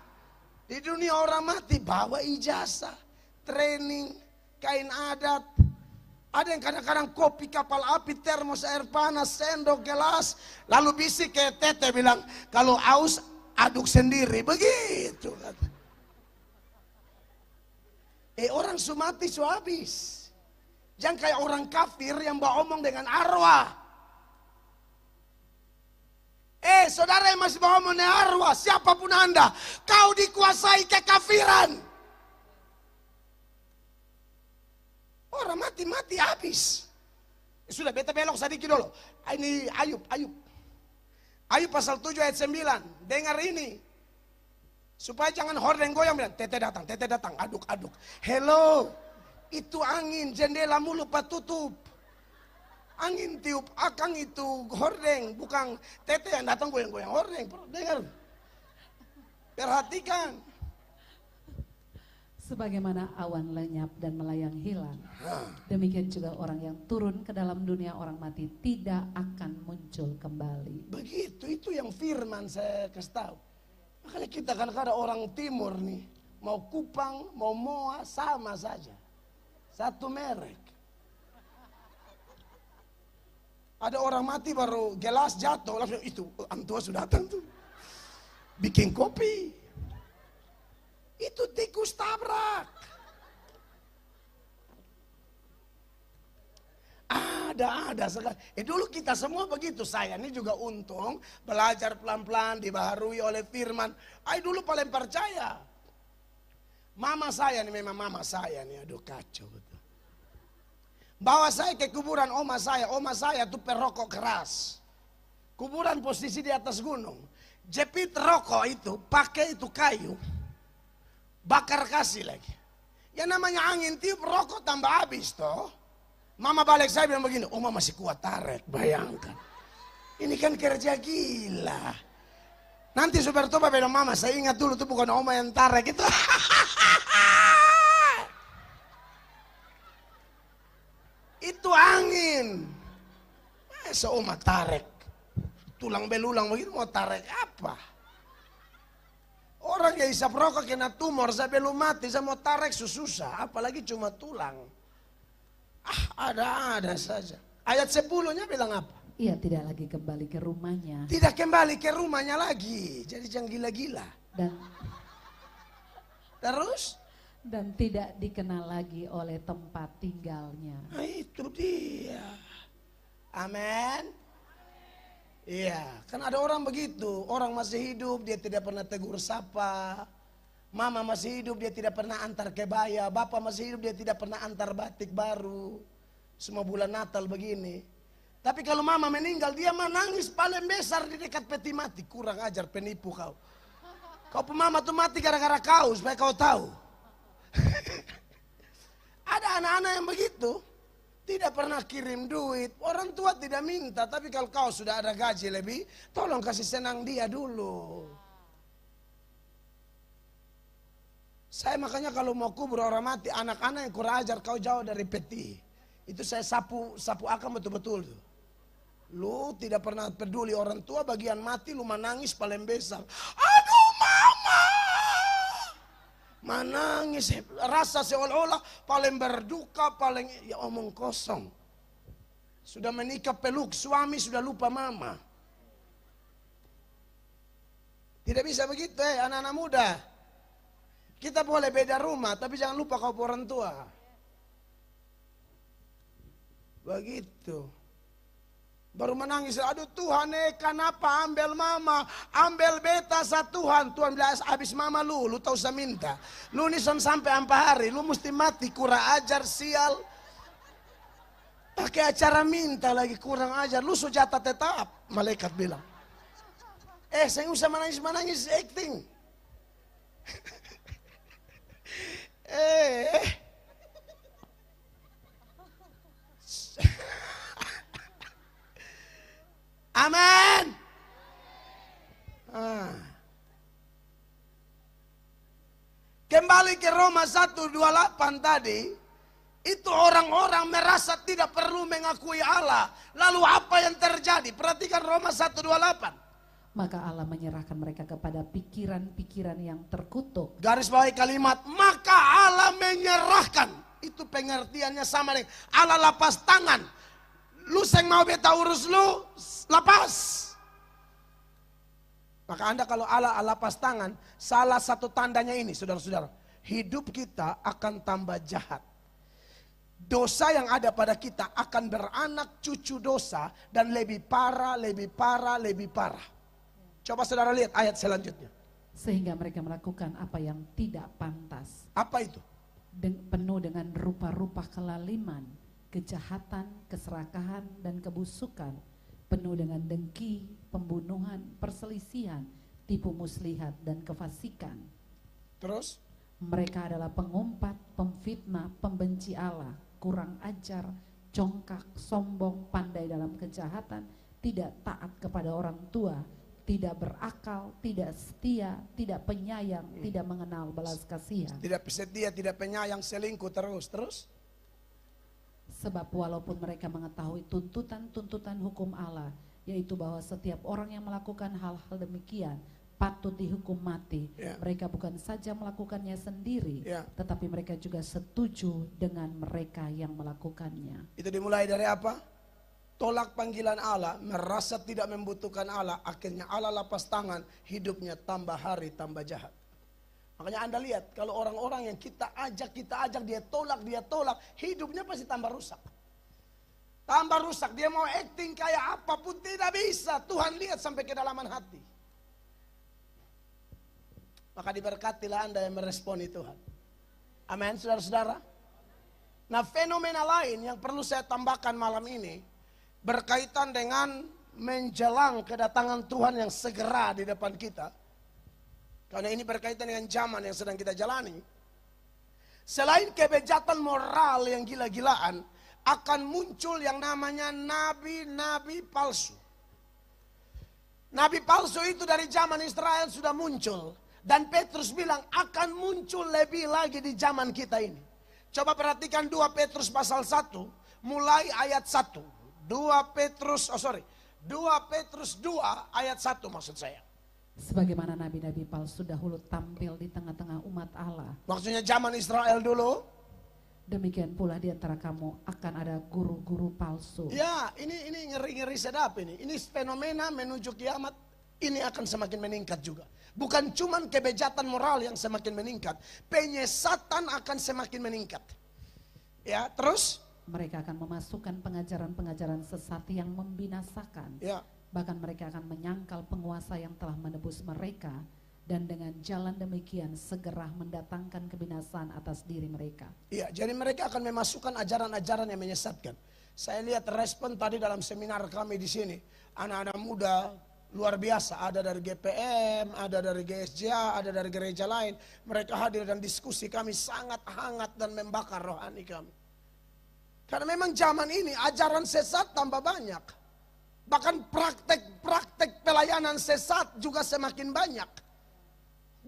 A: Di dunia orang mati bawa ijazah, training, kain adat. Ada yang kadang-kadang kopi kapal api, termos air panas, sendok, gelas. Lalu bisik ke tete bilang, kalau aus aduk sendiri. Begitu. Orang sumati su habis. Jangan kayak orang kafir yang bawa omong dengan arwah. Saudara yang masih bawa omong dengan arwah, siapapun Anda, kau dikuasai kekafiran. Orang mati-mati habis. Sudah, beta belok sedikit dulu. Ini Ayub. Ayub pasal 7 ayat 9. Dengar ini. Supaya jangan horden goyang bilang, tete datang, aduk. Hello, itu angin, jendela mulu tutup. Angin tiup, akang itu hordeng, bukan tete yang datang goyang-goyang hordeng. Dengar. Perhatikan.
B: Sebagaimana awan lenyap dan melayang hilang, demikian juga orang yang turun ke dalam dunia orang mati tidak akan muncul kembali.
A: Begitu, itu yang firman saya kasih tahu. Makanya kita kadang-kadang orang timur nih, mau Kupang, mau Moa, sama saja. Satu merek. Ada orang mati baru gelas jatuh, langsung itu, antua sudah datang tuh. Bikin kopi. Itu tikus tabrak. Ada sekali. Dulu kita semua begitu. Saya ini juga untung belajar pelan-pelan, dibaharui oleh firman. Dulu paling percaya. Mama saya nih, memang mama saya nih, aduh kacau betul. Bawa saya ke kuburan oma saya tuh perokok keras. Kuburan posisi di atas gunung. Jepit rokok itu, pakai itu kayu. Bakar kasih lagi. Ya namanya angin tiup, rokok tambah habis toh. Mama balik saya bilang begini, oma masih kuat tarik, bayangkan. Ini kan kerja gila. Nanti Super Toba bilang, mama saya ingat dulu tuh bukan oma yang tarik itu. Itu angin. Masa oma tarik. Tulang belulang begitu mau tarik apa? Orang yang isap rokok kena tumor, saya belum mati, saya mau tarik susah, apalagi cuma tulang. Ada saja. Ayat 10-nya bilang apa?
B: Ia tidak lagi kembali ke rumahnya.
A: Tidak kembali ke rumahnya lagi, jadi jangan gila-gila. Terus?
B: Dan tidak dikenal lagi oleh tempat tinggalnya.
A: Nah itu dia. Amin. Iya, kan ada orang begitu, orang masih hidup dia tidak pernah tegur sapa. Mama masih hidup dia tidak pernah antar kebaya, bapak masih hidup dia tidak pernah antar batik baru. Semua bulan Natal begini. Tapi kalau mama meninggal dia menangis paling besar di dekat peti mati. Kurang ajar, penipu kau. Kau pemama tuh mati gara-gara kau, supaya kau tahu. Ada anak-anak yang begitu. Tidak pernah kirim duit, orang tua tidak minta, tapi kalau kau sudah ada gaji lebih, tolong kasih senang dia dulu. Saya makanya kalau mau kubur orang mati, anak-anak yang kurang ajar kau jauh dari peti. Itu saya sapu akam betul-betul tuh. Lu tidak pernah peduli orang tua, bagian mati lu menangis paling besar. Aduh mama. Menangis, rasa seolah-olah paling berduka, paling ya omong kosong. Sudah menikah peluk suami, sudah lupa mama. Tidak bisa begitu anak-anak muda. Kita boleh beda rumah, tapi jangan lupa kau orang tua. Begitu. Baru menangis, aduh Tuhan kenapa ambil mama, ambil beta sa Tuhan. Tuhan bilang habis mama lu tahu saya minta. Lu nih sampai ampa hari, lu mesti mati, kurang ajar sial. Pakai acara minta lagi, kurang ajar, lu sujata tetap. Malaikat bilang. Saya usah menangis acting. Amin. Kembali ke Roma 1:28 tadi, itu orang-orang merasa tidak perlu mengakui Allah. Lalu apa yang terjadi? Perhatikan Roma 1:28.
B: Maka Allah menyerahkan mereka kepada pikiran-pikiran yang terkutuk.
A: Garis bawahi kalimat, maka Allah menyerahkan. Itu pengertiannya sama dengan Allah lepas tangan. Lu yang mau beta urus lu, lepas. Maka Anda kalau Allah lepas tangan, salah satu tandanya ini saudara-saudara. Hidup kita akan tambah jahat. Dosa yang ada pada kita akan beranak cucu dosa dan lebih parah, lebih parah, lebih parah. Coba saudara lihat ayat selanjutnya.
B: Sehingga mereka melakukan apa yang tidak pantas.
A: Apa itu?
B: Penuh dengan rupa-rupa kelaliman, kejahatan, keserakahan, dan kebusukan. Penuh dengan dengki, pembunuhan, perselisihan, tipu muslihat, dan kefasikan.
A: Terus?
B: Mereka adalah pengumpat, pemfitnah, pembenci Allah, kurang ajar, congkak, sombong, pandai dalam kejahatan, tidak taat kepada orang tua, tidak berakal, tidak setia, tidak penyayang, tidak mengenal belas kasihan.
A: Tidak setia, tidak penyayang, selingkuh terus.
B: Sebab walaupun mereka mengetahui tuntutan-tuntutan hukum Allah, yaitu bahwa setiap orang yang melakukan hal-hal demikian patut dihukum mati. Mereka bukan saja melakukannya sendiri, tetapi mereka juga setuju dengan mereka yang melakukannya. Itu
A: dimulai dari apa? Tolak panggilan Allah, merasa tidak membutuhkan Allah, akhirnya Allah lepas tangan, hidupnya tambah hari tambah jahat. Makanya Anda lihat, kalau orang-orang yang kita ajak, dia tolak, hidupnya pasti tambah rusak. Tambah rusak, dia mau acting kayak apapun tidak bisa. Tuhan lihat sampai kedalaman hati. Maka diberkatilah Anda yang meresponi Tuhan. Amin, saudara-saudara. Nah, fenomena lain yang perlu saya tambahkan malam ini, berkaitan dengan menjelang kedatangan Tuhan yang segera di depan kita. Karena ini berkaitan dengan zaman yang sedang kita jalani. Selain kebejatan moral yang gila-gilaan, akan muncul yang namanya nabi-nabi palsu. Nabi palsu itu dari zaman Israel sudah muncul. Dan Petrus bilang akan muncul lebih lagi di zaman kita ini. Coba perhatikan 2 Petrus pasal 1, mulai ayat 1. 2 Petrus 2 ayat 1 maksud saya.
B: Sebagaimana nabi-nabi palsu dahulu tampil di tengah-tengah umat Allah.
A: Maksudnya zaman Israel dulu.
B: Demikian pula di antara kamu akan ada guru-guru palsu.
A: Ya, ini ngeri-ngeri sedap ini. Ini fenomena menuju kiamat. Ini akan semakin meningkat juga. Bukan cuman kebejatan moral yang semakin meningkat, penyesatan akan semakin meningkat. Ya, terus
B: mereka akan memasukkan pengajaran-pengajaran sesat yang membinasakan.
A: Ya.
B: Bahkan mereka akan menyangkal penguasa yang telah menebus mereka. Dan dengan jalan demikian segera mendatangkan kebinasaan atas diri mereka.
A: Iya, jadi mereka akan memasukkan ajaran-ajaran yang menyesatkan. Saya lihat respon tadi dalam seminar kami di sini. Anak-anak muda luar biasa. Ada dari GPM, ada dari GSJA, ada dari gereja lain. Mereka hadir dan diskusi kami sangat hangat dan membakar rohani kami. Karena memang zaman ini ajaran sesat tambah banyak. Bahkan praktek-praktek pelayanan sesat juga semakin banyak.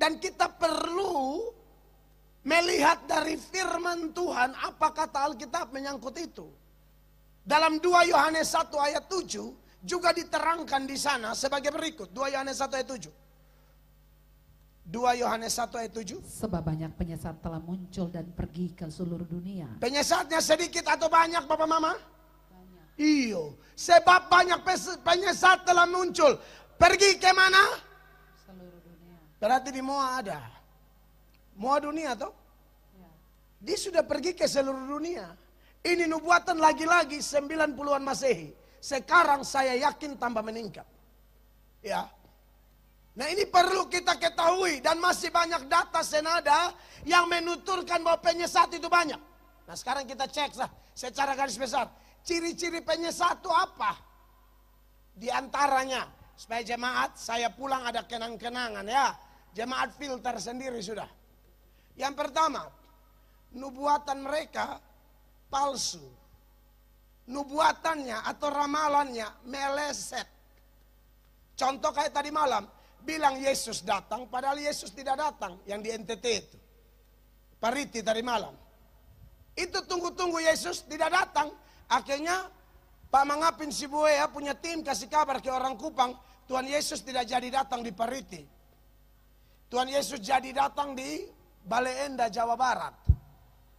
A: Dan kita perlu melihat dari firman Tuhan apa kata Alkitab menyangkut itu. Dalam 2 Yohanes 1 ayat 7, juga diterangkan di sana sebagai berikut. 2 Yohanes 1 ayat 7. 2 Yohanes 1 ayat 7.
B: Sebab banyak penyesat telah muncul dan pergi ke seluruh dunia.
A: Penyesatnya sedikit atau banyak, Bapak Mama?
B: Banyak.
A: Iyo, sebab banyak penyesat telah muncul. Pergi ke mana?
B: Seluruh dunia.
A: Berarti di Moa ada. Moa dunia toh?
B: Ya.
A: Dia sudah pergi ke seluruh dunia. Ini nubuatan lagi-lagi 90-an Masehi. Sekarang saya yakin tambah meningkat. Ya. Nah ini perlu kita ketahui. Dan masih banyak data senada yang menuturkan bahwa penyesat itu banyak. Nah sekarang kita cek secara garis besar. Ciri-ciri penyesat itu apa? Di antaranya, supaya jemaat saya pulang ada kenang-kenangan ya. Jemaat filter sendiri sudah. Yang pertama, nubuatan mereka palsu. Nubuatannya atau ramalannya meleset. Contoh kayak tadi malam, bilang Yesus datang padahal Yesus tidak datang, yang di NTT itu. Pariti tadi malam. Itu tunggu-tunggu Yesus tidak datang. Akhirnya Pak Mangapin Sibuea punya tim kasih kabar ke orang Kupang, Tuhan Yesus tidak jadi datang di Pariti. Tuhan Yesus jadi datang di Bale Endah, Jawa Barat.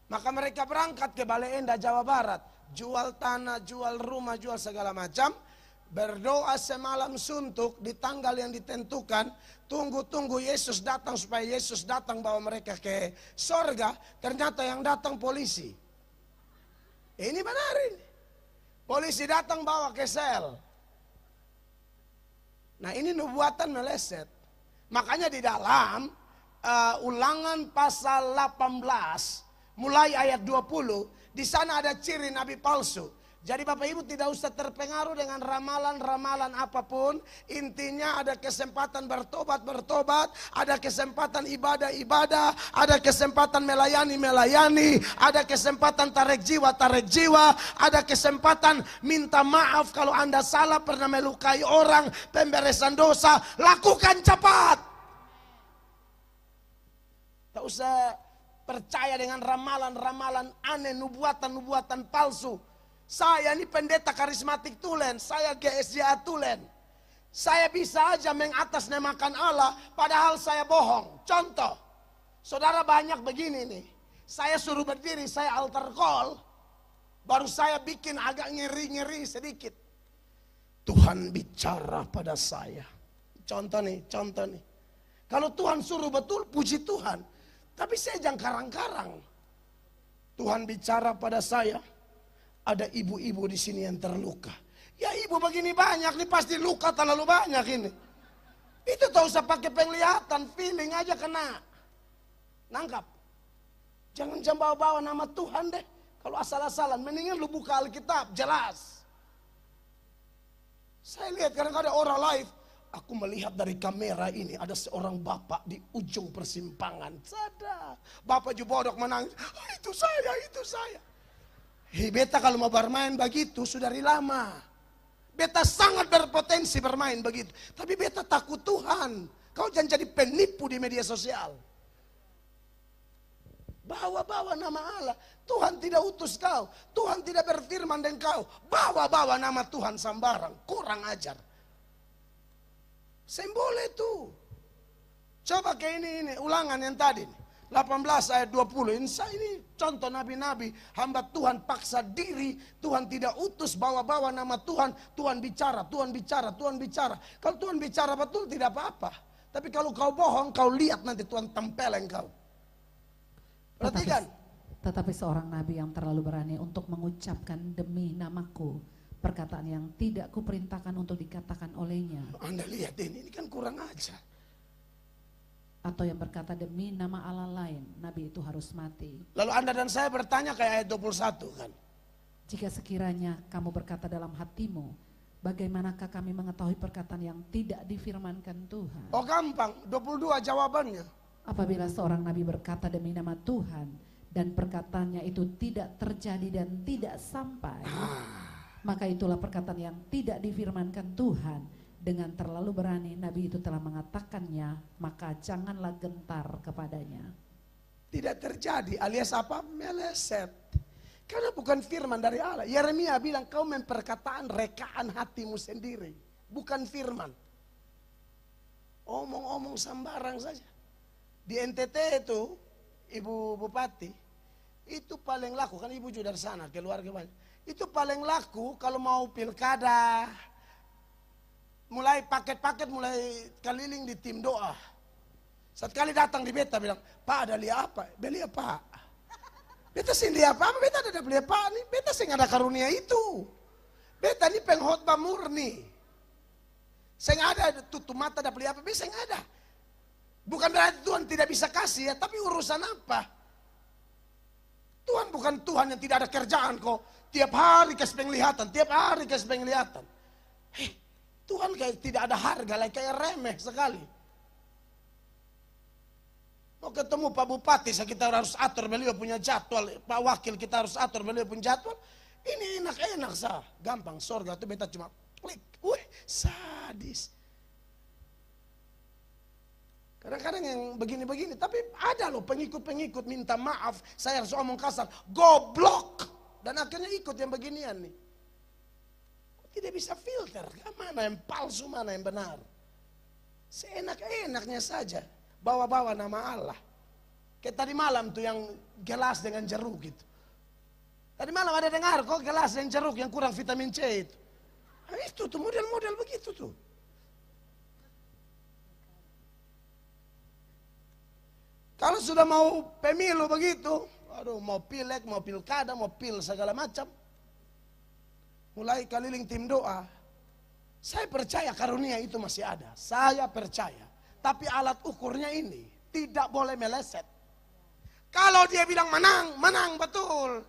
A: Maka mereka berangkat ke Bale Endah, Jawa Barat. Jual tanah, jual rumah, jual segala macam. Berdoa semalam suntuk di tanggal yang ditentukan. Tunggu-tunggu Yesus datang supaya Yesus datang bawa mereka ke sorga. Ternyata yang datang polisi. Ini benar ini. Polisi datang bawa ke sel. Nah ini nubuatan meleset. Makanya di dalam Ulangan pasal 18 mulai ayat 20, di sana ada ciri nabi palsu. Jadi Bapak Ibu tidak usah terpengaruh dengan ramalan-ramalan apapun. Intinya ada kesempatan bertobat, ada kesempatan ibadah, ada kesempatan melayani, ada kesempatan tarik jiwa, ada kesempatan minta maaf kalau Anda salah, pernah melukai orang, pemberesan dosa, lakukan cepat. Tak usah percaya dengan ramalan-ramalan aneh, nubuatan-nubuatan palsu. Saya ini pendeta karismatik Tulen, saya GSJA Tulen. Saya bisa aja mengatasnamakan Allah padahal saya bohong. Contoh, saudara banyak begini nih. Saya suruh berdiri, saya altar call. Baru saya bikin agak ngeri-ngeri sedikit. Tuhan bicara pada saya. Contoh nih. Kalau Tuhan suruh betul, puji Tuhan. Tapi saya jangan karang-karang. Tuhan bicara pada saya. Ada ibu-ibu di sini yang terluka. Ya ibu begini banyak nih, pasti luka terlalu banyak ini. Itu tak usah pakai penglihatan, feeling aja kena. Nangkap. Jangan bawa-bawa nama Tuhan deh. Kalau asal-asalan, mendingan lu buka Alkitab, jelas. Saya lihat kadang-kadang orang live, aku melihat dari kamera ini ada seorang bapak di ujung persimpangan. Sadar. Bapak juga bodok menangis. Oh, itu saya. Beta kalau mau bermain begitu sudah dari lama. Beta sangat berpotensi bermain begitu. Tapi beta takut Tuhan. Kau jangan jadi penipu di media sosial. Bawa-bawa nama Allah. Tuhan tidak utus kau. Tuhan tidak berfirman dengan kau. Bawa-bawa nama Tuhan sembarang. Kurang ajar. Simbol itu. Coba ke ini ulangan yang tadi. 18 ayat 20. Ini contoh nabi-nabi. Hamba Tuhan paksa diri. Tuhan tidak utus bawa-bawa nama Tuhan. Tuhan bicara. Kalau Tuhan bicara betul tidak apa-apa. Tapi kalau kau bohong, kau lihat nanti Tuhan tempeleng kau. Perhatikan.
B: Tetapi seorang nabi yang terlalu berani untuk mengucapkan demi namaku perkataan yang tidak kuperintahkan untuk dikatakan olehnya.
A: Anda lihat ini kan kurang ajar.
B: Atau yang berkata demi nama Allah lain, nabi itu harus mati.
A: Lalu Anda dan saya bertanya kayak ayat 21 kan.
B: Jika sekiranya kamu berkata dalam hatimu, bagaimanakah kami mengetahui perkataan yang tidak difirmankan Tuhan?
A: Oh gampang, 22 jawabannya.
B: Apabila seorang nabi berkata demi nama Tuhan dan perkataannya itu tidak terjadi dan tidak sampai, maka itulah perkataan yang tidak difirmankan Tuhan. Dengan terlalu berani nabi itu telah mengatakannya, maka janganlah gentar kepadanya.
A: Tidak terjadi alias apa? Meleset. Karena bukan firman dari Allah. Yeremia bilang kau memperkataan rekaan hatimu sendiri. Bukan firman. Omong-omong sembarang saja. Di NTT itu, Ibu Bupati, itu paling laku. Kan ibu juga dari sana, keluarga banyak. Itu paling laku kalau mau pilkada. Mulai paket-paket, mulai keliling di tim doa. Sekali datang di beta bilang, Pak ada lihat apa? Beli apa? Beta sih lihat apa? Beta ada beli apa nih? Beta sih ada karunia itu. Beta ini pengkhotbah murni. Saya ada tutup mata ada beli apa? Beta saya ada. Bukan berarti Tuhan tidak bisa kasih ya, tapi urusan apa? Tuhan bukan Tuhan yang tidak ada kerjaan kok. Tiap hari kasih penglihatan, tiap hari kasih penglihatan. Tuhan kayak tidak ada harga, kayak remeh sekali. Mau ketemu Pak Bupati, kita harus atur beliau punya jadwal. Pak Wakil kita harus atur beliau punya jadwal. Ini enak-enak sah, gampang. Sorga itu beta cuma klik. Wih, sadis. Kadang-kadang yang begini-begini, tapi ada loh pengikut-pengikut minta maaf. Saya harus omong kasar, goblok. Dan akhirnya ikut yang beginian nih. Tidak bisa filter, mana yang palsu, mana yang benar. Seenak-enaknya saja. Bawa-bawa nama Allah. Kayak tadi malam tuh yang gelas dengan jeruk gitu. Tadi malam ada dengar kok gelas dengan jeruk yang kurang vitamin C itu. Nah, itu tuh model-model begitu tuh. Kalau sudah mau pemilu begitu, aduh mau pilek, mau pilkada, mau pil segala macam. Mulai keliling tim doa. Saya percaya karunia itu masih ada. Saya percaya. Tapi alat ukurnya ini tidak boleh meleset. Kalau dia bilang menang, menang betul.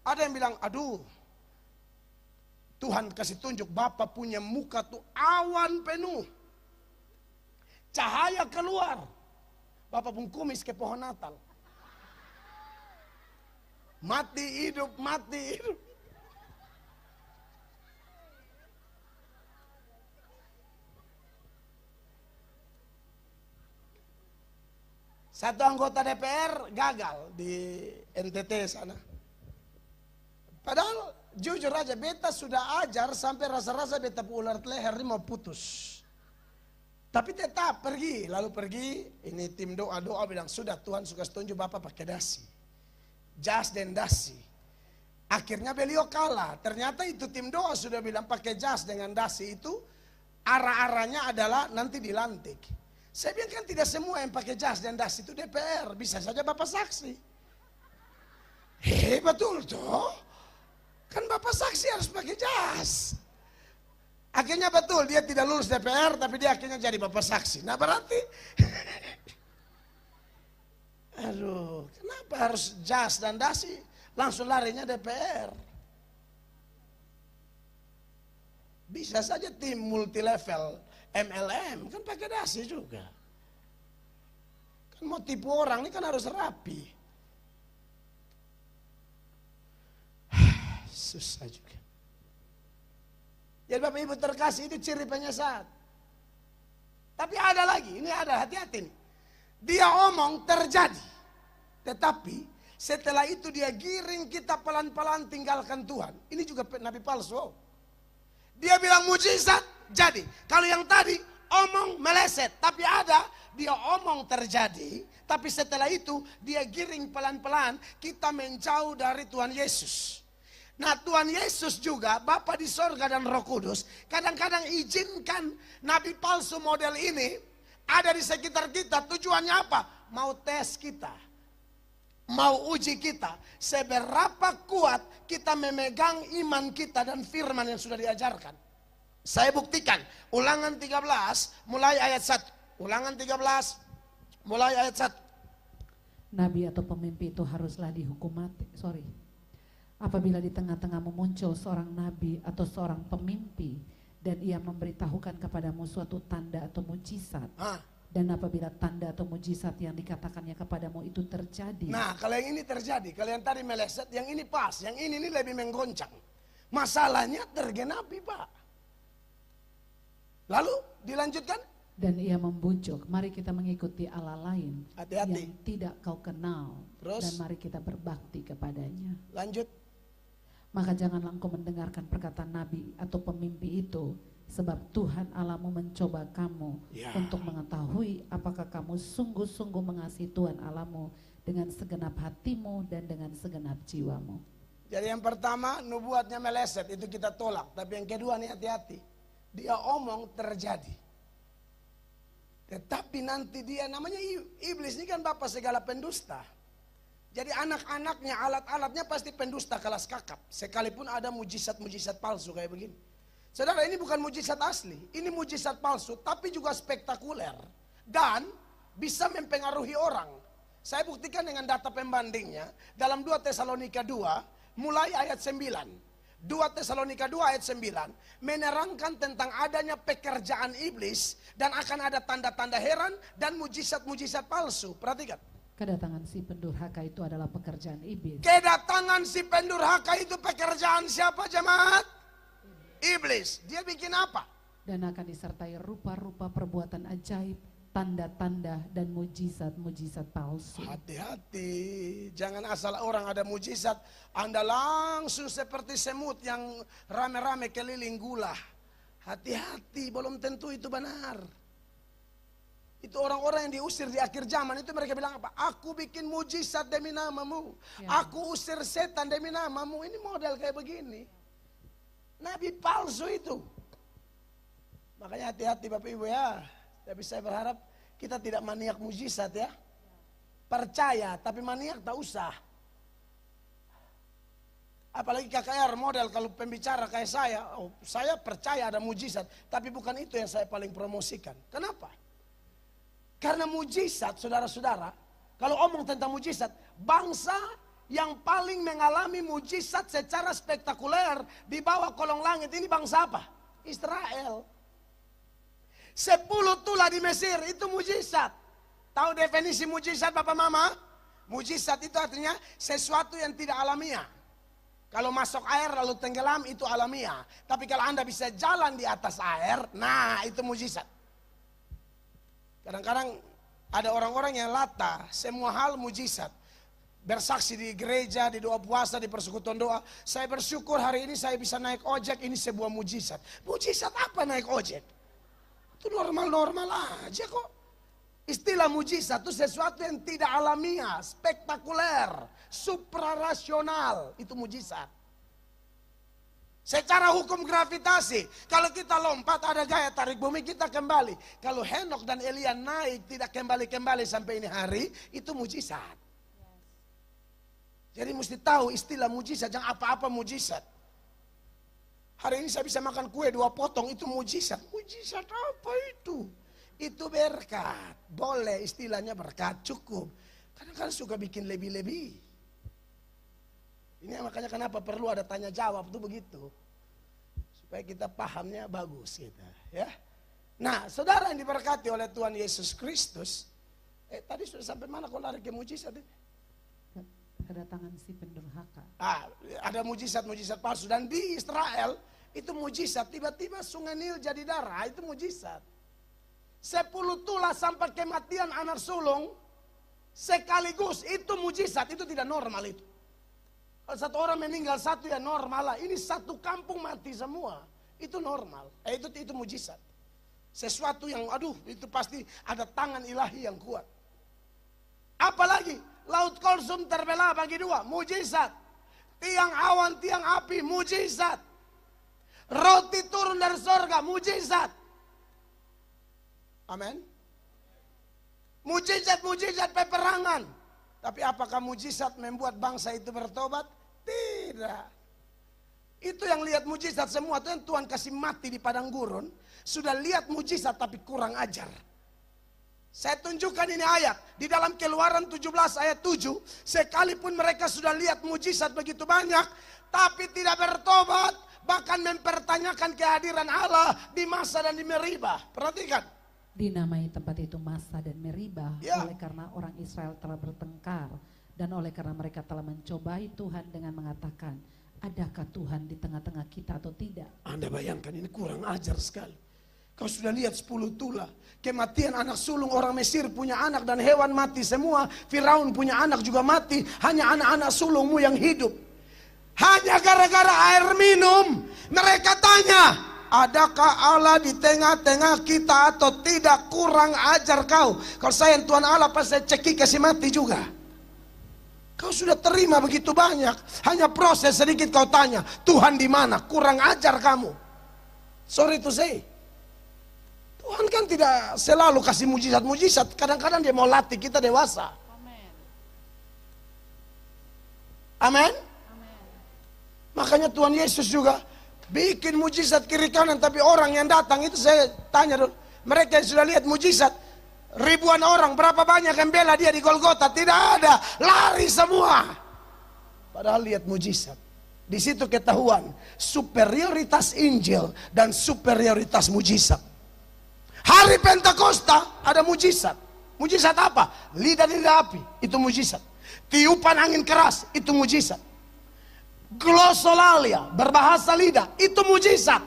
A: Ada yang bilang, aduh, Tuhan kasih tunjuk Bapak punya muka tuh awan penuh. Cahaya keluar. Bapak pun kumis ke pohon Natal. Mati hidup, mati hidup. Satu anggota DPR gagal di NTT sana. Padahal jujur aja beta sudah ajar sampai rasa-rasa beta ular leher ini mau putus. Tapi tetap pergi, lalu pergi, ini tim doa-doa bilang sudah Tuhan suka setuju Bapak pakai dasi. Jas dan dasi. Akhirnya beliau kalah. Ternyata itu tim doa sudah bilang pakai jas dengan dasi itu arah-arahnya adalah nanti dilantik. Saya bilang kan tidak semua yang pakai jas dan dasi itu DPR. Bisa saja Bapak saksi. Betul toh. Kan Bapak saksi harus pakai jas. Akhirnya betul dia tidak lulus DPR tapi dia akhirnya jadi Bapak saksi. Nah berarti aduh, kenapa harus jas dan dasi? Langsung larinya DPR. Bisa saja tim multilevel MLM kan pakai dasi juga. Kan mau tipu orang ini kan harus rapi. Susah juga. Jadi Bapak Ibu terkasih itu ciri penyesat. Tapi ada lagi, ini ada hati-hati nih. Dia omong terjadi. Tetapi setelah itu dia giring kita pelan-pelan tinggalkan Tuhan. Ini juga nabi palsu. Dia bilang mujizat jadi. Kalau yang tadi omong meleset. Tapi ada dia omong terjadi. Tapi setelah itu dia giring pelan-pelan kita menjauh dari Tuhan Yesus. Nah Tuhan Yesus juga Bapa di sorga dan Roh Kudus kadang-kadang izinkan nabi palsu model ini ada di sekitar kita. Tujuannya apa? Mau tes kita, mau uji kita seberapa kuat kita memegang iman kita dan firman yang sudah diajarkan. Saya buktikan Ulangan 13 mulai ayat 1. Ulangan 13 mulai ayat 1.
B: Nabi atau pemimpi itu haruslah dihukum mati. Apabila di tengah-tengahmu muncul seorang nabi atau seorang pemimpi dan ia memberitahukan kepadamu suatu tanda atau mujizat. Dan apabila tanda atau mujizat yang dikatakannya kepadamu itu terjadi.
A: Nah kalau yang ini terjadi, kalau yang tadi meleset, yang ini pas, yang ini lebih menggoncang. Masalahnya tergenapi Pak. Lalu dilanjutkan.
B: Dan ia membujuk, mari kita mengikuti Allah lain
A: Hati-hati.
B: yang tidak kau kenal.
A: Terus?
B: Dan mari kita berbakti kepadanya.
A: Lanjut.
B: Maka janganlah engkau mendengarkan perkataan nabi atau pemimpi itu, sebab Tuhan Allahmu mencoba kamu
A: Ya.
B: untuk mengetahui apakah kamu sungguh-sungguh mengasihi Tuhan Allahmu dengan segenap hatimu dan dengan segenap jiwamu.
A: Jadi yang pertama nubuatnya meleset, itu kita tolak. Tapi yang kedua nih hati-hati. Dia omong terjadi. Tetapi nanti dia namanya iblis ini kan bapak segala pendusta. Jadi anak-anaknya, alat-alatnya pasti pendusta kelas kakap. Sekalipun ada mujizat-mujizat palsu kayak begini. Saudara, ini bukan mujizat asli. Ini mujizat palsu tapi juga spektakuler. Dan bisa mempengaruhi orang. Saya buktikan dengan data pembandingnya. Dalam 2 Tesalonika 2 mulai ayat 9. 2 Tesalonika 2 ayat 9 menerangkan tentang adanya pekerjaan iblis dan akan ada tanda-tanda heran dan mujizat-mujizat palsu. Perhatikan.
B: Kedatangan si pendurhaka itu adalah pekerjaan iblis.
A: Kedatangan si pendurhaka itu pekerjaan siapa jemaat? Iblis. Dia bikin apa?
B: Dan akan disertai rupa-rupa perbuatan ajaib, tanda-tanda dan mujizat-mujizat palsu.
A: Hati-hati, jangan asal orang ada mujizat, Anda langsung seperti semut yang rame-rame keliling gula. Hati-hati, belum tentu itu benar. Itu orang-orang yang diusir di akhir zaman itu mereka bilang apa? Aku bikin mujizat demi namamu.
B: Ya.
A: Aku usir setan demi namamu. Ini model kayak begini. Nabi palsu itu. Makanya hati-hati Bapak Ibu ya. Tapi saya berharap kita tidak maniak mujizat ya. Percaya tapi maniak tak usah. Apalagi KKR model kalau pembicara kayak saya percaya ada mujizat. Tapi bukan itu yang saya paling promosikan. Kenapa? Karena mujizat saudara-saudara, kalau omong tentang mujizat, bangsa yang paling mengalami mujizat secara spektakuler di bawah kolong langit ini bangsa apa? Israel. 10 tulah di Mesir itu mujizat. Tahu definisi mujizat Bapak Mama? Mujizat itu artinya sesuatu yang tidak alamiah. Kalau masuk air lalu tenggelam itu alamiah. Tapi kalau Anda bisa jalan di atas air, nah itu mujizat. Kadang-kadang ada orang-orang yang lata semua hal mujizat. Bersaksi di gereja, di doa puasa, di persekutuan doa. Saya bersyukur hari ini saya bisa naik ojek, ini sebuah mujizat. Mujizat apa naik ojek? Itu normal-normal aja kok. Istilah mujizat itu sesuatu yang tidak alamiah, spektakuler, suprarasional. Itu mujizat. Secara hukum gravitasi, kalau kita lompat ada gaya tarik bumi kita kembali. Kalau Henok dan Elia naik tidak kembali-kembali sampai ini hari, itu mujizat. Jadi mesti tahu istilah mujizat, jangan apa-apa mujizat. Hari ini saya bisa makan kue 2 potong, itu mujizat. Mujizat apa itu? Itu berkat. Boleh istilahnya berkat, cukup. Kadang-kadang suka bikin lebih-lebih. Ini makanya kenapa perlu ada tanya jawab tuh begitu. Supaya kita pahamnya bagus gitu ya. Nah, saudara yang diberkati oleh Tuhan Yesus Kristus. Tadi sudah sampai mana kok lari ke mujizat ini?
B: Kedatangan si pendurhaka.
A: Ada mujizat-mujizat palsu. Dan di Israel itu mujizat. Tiba-tiba sungai Nil jadi darah, itu mujizat. 10 tulah sampai kematian anak sulung sekaligus, itu mujizat. Itu tidak normal itu. Kalau satu orang meninggal satu ya normal lah. Ini satu kampung mati semua. Itu normal. Itu mujizat. Sesuatu yang itu pasti ada tangan ilahi yang kuat. Apalagi laut Kulsum terbelah bagi 2, mujizat. Tiang awan, tiang api, mujizat. Roti turun dari sorga, mujizat. Amin. Mujizat-mujizat peperangan. Tapi apakah mujizat membuat bangsa itu bertobat? Tidak. Itu yang lihat mujizat semua, itu yang Tuhan kasih mati di padang gurun. Sudah lihat mujizat tapi kurang ajar. Saya tunjukkan ini ayat. Di dalam Keluaran 17 ayat 7. Sekalipun mereka sudah lihat mujizat begitu banyak, tapi tidak bertobat. Bahkan mempertanyakan kehadiran Allah di Masa dan di Meribah. Perhatikan.
B: Dinamai tempat itu Masa dan Meribah
A: Ya.
B: oleh karena orang Israel telah bertengkar dan oleh karena mereka telah mencobai Tuhan dengan mengatakan, adakah Tuhan di tengah-tengah kita atau tidak?
A: Anda bayangkan ini kurang ajar sekali. Kau sudah lihat 10 tula. Kematian anak sulung orang Mesir punya anak dan hewan mati semua. Firaun punya anak juga mati. Hanya anak-anak sulungmu yang hidup. Hanya gara-gara air minum. Mereka tanya, adakah Allah di tengah-tengah kita atau tidak? Kurang ajar kau. Kalau saya yang Tuhan Allah pas saya cekik kasih mati juga. Kau sudah terima begitu banyak. Hanya proses sedikit kau tanya, Tuhan di mana? Kurang ajar kamu. Sorry to say. Tuhan kan tidak selalu kasih mujizat-mujizat. Kadang-kadang dia mau latih kita dewasa. Amin. Makanya Tuhan Yesus juga bikin mujizat kiri kanan. Tapi orang yang datang itu saya tanya dulu. Mereka yang sudah lihat mujizat. Ribuan orang, berapa banyak yang bela dia di Golgota? Tidak ada, lari semua. Padahal lihat mujizat. Di situ ketahuan superioritas Injil dan superioritas mujizat. Hari Pentakosta ada mujizat. Mujizat apa? Lidah-lidah api, itu mujizat. Tiupan angin keras, itu mujizat. Glosolalia, berbahasa lidah, itu mujizat.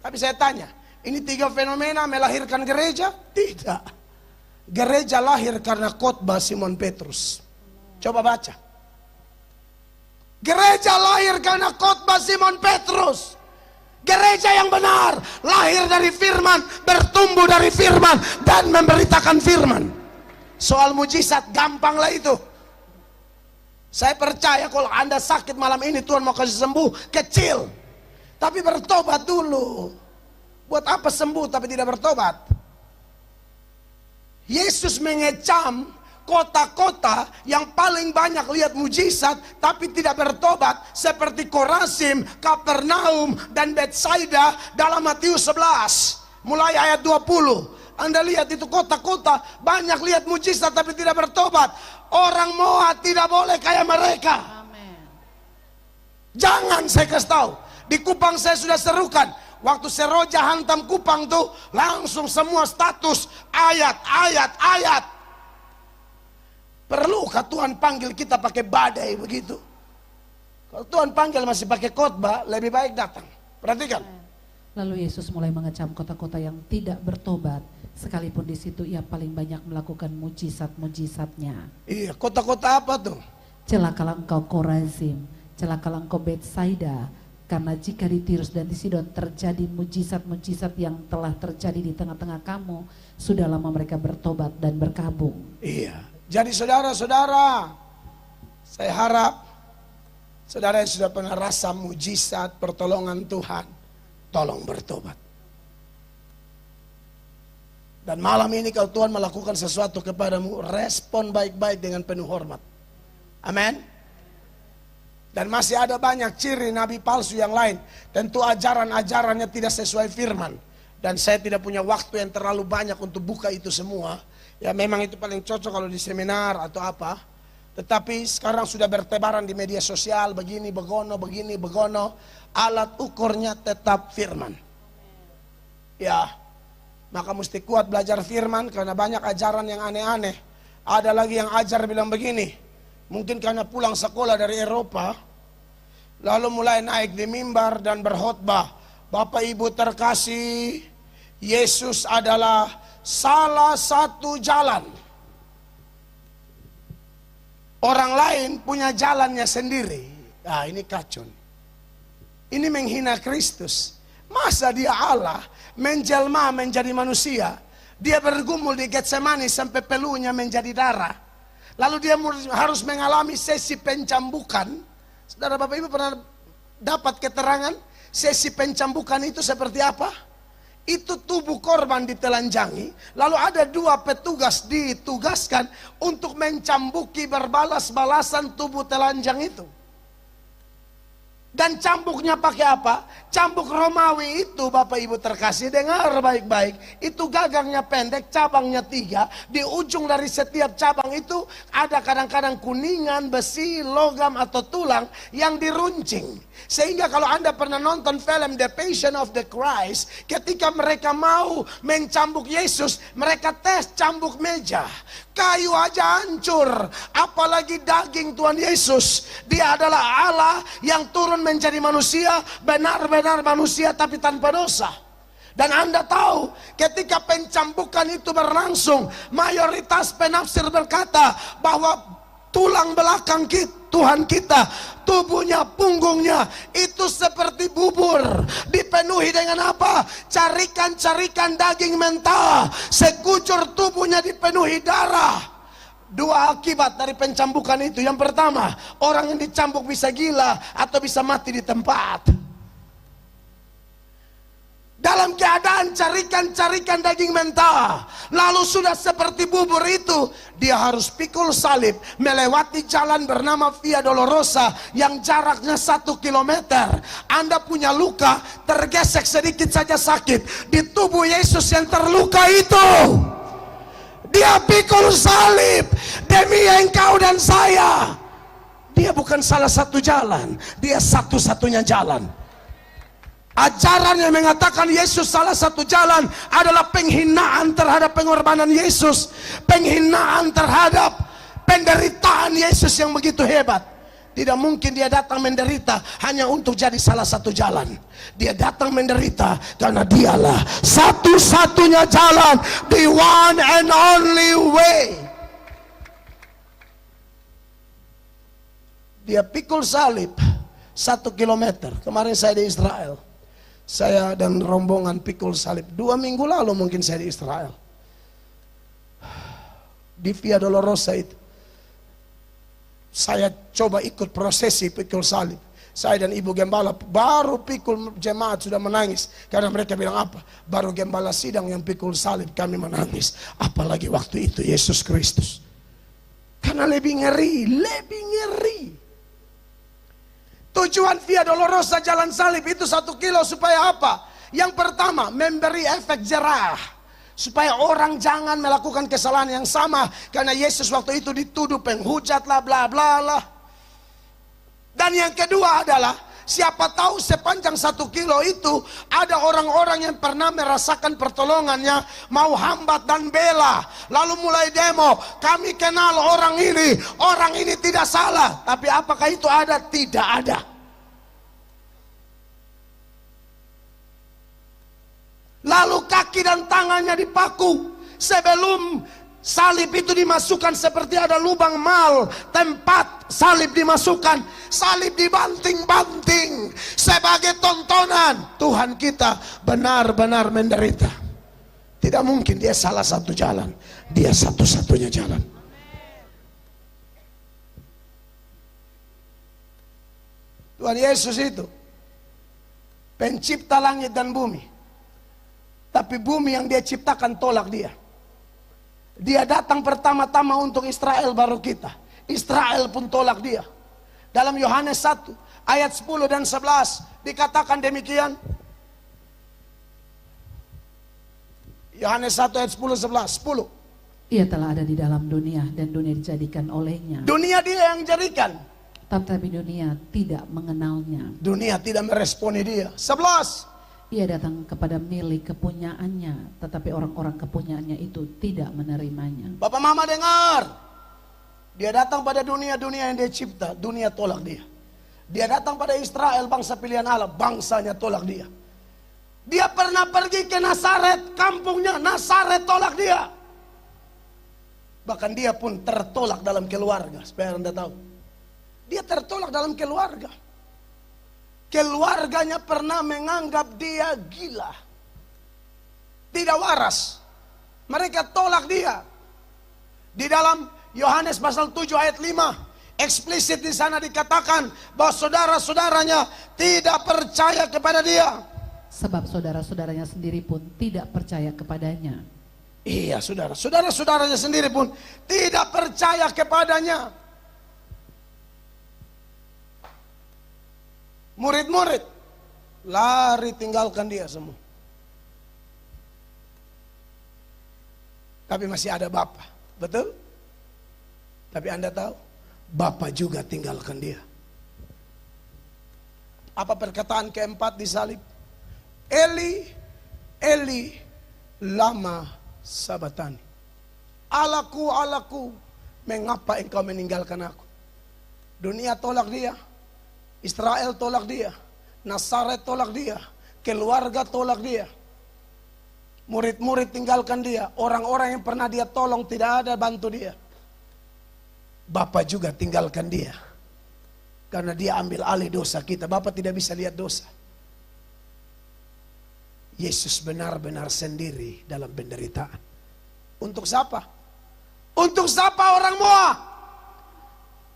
A: Tapi saya tanya, ini 3 fenomena melahirkan gereja? Tidak. Gereja lahir karena khotbah Simon Petrus. Coba baca. Gereja lahir karena khotbah Simon Petrus. Gereja yang benar lahir dari firman, bertumbuh dari firman, dan memberitakan firman. Soal mujizat gampanglah itu. Saya percaya kalau Anda sakit malam ini Tuhan mau kasih sembuh, kecil. Tapi bertobat dulu. Buat apa sembuh tapi tidak bertobat? Yesus mengecam kota-kota yang paling banyak lihat mujizat tapi tidak bertobat, seperti Korazim, Kapernaum, dan Betsaida dalam Matius 11 mulai ayat 20. Anda lihat itu kota-kota banyak lihat mujizat tapi tidak bertobat. Orang Moab tidak boleh kayak mereka.
B: Amen.
A: Jangan, saya kasih tahu. Di Kupang saya sudah serukan. Waktu Seroja hantam Kupang tuh langsung semua status ayat. Perlukah Tuhan panggil kita pakai badai begitu? Kalau Tuhan panggil masih pakai khotbah, lebih baik datang. Perhatikan.
B: Lalu Yesus mulai mengecam kota-kota yang tidak bertobat, sekalipun di situ ia paling banyak melakukan mujizat-mujizatnya.
A: Iya, kota-kota apa tuh?
B: Celakalah engkau Korazim, celakalah engkau Betsaida, karena jika di Tirus dan di Sidon terjadi mujizat-mujizat yang telah terjadi di tengah-tengah kamu, sudah lama mereka bertobat dan berkabung.
A: Iya. Jadi saudara-saudara, saya harap saudara yang sudah pernah rasa mujizat pertolongan Tuhan, tolong bertobat. Dan malam ini kalau Tuhan melakukan sesuatu kepadamu, respon baik-baik dengan penuh hormat. Amin. Dan masih ada banyak ciri nabi palsu yang lain. Tentu ajaran-ajarannya tidak sesuai firman. Dan saya tidak punya waktu yang terlalu banyak untuk buka itu semua. Ya memang itu paling cocok kalau di seminar atau apa. Tetapi sekarang sudah bertebaran di media sosial, begini, begono. Alat ukurnya tetap firman. Ya, maka mesti kuat belajar firman karena banyak ajaran yang aneh-aneh. Ada lagi yang ajar bilang begini, mungkin karena pulang sekolah dari Eropa, lalu mulai naik di mimbar dan berkhotbah. Bapak Ibu terkasih, Yesus adalah salah satu jalan. Orang lain punya jalannya sendiri. Nah, ini kacau. Ini menghina Kristus. Masa dia Allah menjelma menjadi manusia? Dia bergumul di Getsemani sampai peluhnya menjadi darah. Lalu dia harus mengalami sesi pencambukan. Saudara Bapak Ibu pernah dapat keterangan sesi pencambukan itu seperti apa? Itu tubuh korban ditelanjangi, lalu ada 2 petugas ditugaskan untuk mencambuki berbalas-balasan tubuh telanjang itu. Dan cambuknya pakai apa? Cambuk Romawi itu Bapak Ibu terkasih, dengar baik-baik. Itu gagangnya pendek, cabangnya 3. Di ujung dari setiap cabang itu ada kadang-kadang kuningan, besi, logam atau tulang yang diruncing. Sehingga kalau Anda pernah nonton film The Passion of the Christ, ketika mereka mau mencambuk Yesus, mereka tes cambuk meja. Kayu aja hancur, apalagi daging Tuhan Yesus. Dia adalah Allah yang turun menjadi manusia, benar-benar manusia tapi tanpa dosa. Dan Anda tahu ketika pencambukan itu berlangsung, mayoritas penafsir berkata bahwa tulang belakang Tuhan kita, tubuhnya, punggungnya itu seperti bubur, dipenuhi dengan apa? Carikan-carikan daging mentah, sekujur tubuhnya dipenuhi darah. Dua akibat dari pencambukan itu. Yang pertama, orang yang dicambuk bisa gila atau bisa mati di tempat. Dalam keadaan carikan-carikan daging mentah, lalu sudah seperti bubur itu, dia harus pikul salib, melewati jalan bernama Via Dolorosa yang jaraknya 1 kilometer. Anda punya luka, tergesek sedikit saja sakit. Di tubuh Yesus yang terluka itu, dia pikul salib demi engkau dan saya. Dia bukan salah satu jalan, dia satu-satunya jalan. Ajaran yang mengatakan Yesus salah satu jalan adalah penghinaan terhadap pengorbanan Yesus, penghinaan terhadap penderitaan Yesus yang begitu hebat. Tidak mungkin dia datang menderita hanya untuk jadi salah satu jalan. Dia datang menderita karena dialah satu-satunya jalan, the one and only way. Dia pikul salib 1 kilometer. Kemarin saya di Israel, saya dan rombongan pikul salib 2 minggu lalu, mungkin saya di Israel, di Via Dolorosa itu. Saya coba ikut prosesi pikul salib. Saya dan ibu gembala baru pikul, jemaat sudah menangis. Karena mereka bilang apa? Baru gembala sidang yang pikul salib kami menangis. Apalagi waktu itu Yesus Kristus. Karena lebih ngeri, lebih ngeri. Tujuan Via Dolorosa, jalan salib itu 1 kilo supaya apa? Yang pertama, memberi efek jerah, supaya orang jangan melakukan kesalahan yang sama. Karena Yesus waktu itu dituduh penghujat lah, bla bla lah. Dan yang kedua adalah, siapa tahu sepanjang 1 kilo itu ada orang-orang yang pernah merasakan pertolongannya mau hambat dan bela, lalu mulai demo, kami kenal orang ini tidak salah. Tapi apakah itu ada? Tidak ada. Lalu kaki dan tangannya dipaku. Sebelum salib itu dimasukkan, seperti ada lubang mal tempat salib dimasukkan, salib dibanting-banting sebagai tontonan. Tuhan kita benar-benar menderita. Tidak mungkin dia salah satu jalan, dia satu-satunya jalan. Tuhan Yesus itu pencipta langit dan bumi. Tapi bumi yang dia ciptakan tolak dia. Dia datang pertama-tama untuk Israel, baru kita. Israel pun tolak dia. Dalam Yohanes 1 ayat 10 dan 11 dikatakan demikian. Yohanes 1 ayat 10.
B: Ia telah ada di dalam dunia dan dunia dijadikan olehnya.
A: Dunia dia yang jadikan,
B: Tetapi dunia tidak mengenalnya.
A: dunia tidak meresponi dia. 11.
B: Ia datang kepada milik kepunyaannya, tetapi orang-orang kepunyaannya itu tidak menerimanya.
A: Bapak mama dengar. Dia datang pada dunia-dunia yang dia cipta, dunia tolak dia. Dia datang pada Israel, bangsa pilihan Allah, bangsanya tolak dia. Dia pernah pergi ke Nazaret, kampungnya Nazaret tolak dia. Bahkan dia pun tertolak dalam keluarga, supaya Anda tahu. Dia tertolak dalam keluarga. Keluarganya pernah menganggap dia gila, tidak waras. Mereka tolak dia. Di dalam Yohanes pasal 7 ayat 5 eksplisit di sana dikatakan bahwa saudara-saudaranya tidak percaya kepada dia.
B: Sebab saudara-saudaranya sendiri pun tidak percaya kepadanya.
A: Iya, saudara-saudaranya sendiri pun tidak percaya kepadanya. Murid-murid lari tinggalkan dia semua. Tapi masih ada Bapa, betul? Tapi Anda tahu, Bapa juga tinggalkan dia. Apa perkataan keempat di salib? Eli, Eli, lama sabatani. Alaku, alaku, mengapa engkau meninggalkan aku? Dunia tolak dia. Israel tolak dia, Nazaret tolak dia, keluarga tolak dia. Murid-murid tinggalkan dia. Orang-orang yang pernah dia tolong tidak ada bantu dia. Bapak juga tinggalkan dia. Karena dia ambil alih dosa kita. Bapak tidak bisa lihat dosa. Yesus benar-benar sendiri dalam penderitaan. Untuk siapa? Untuk siapa orang Moab?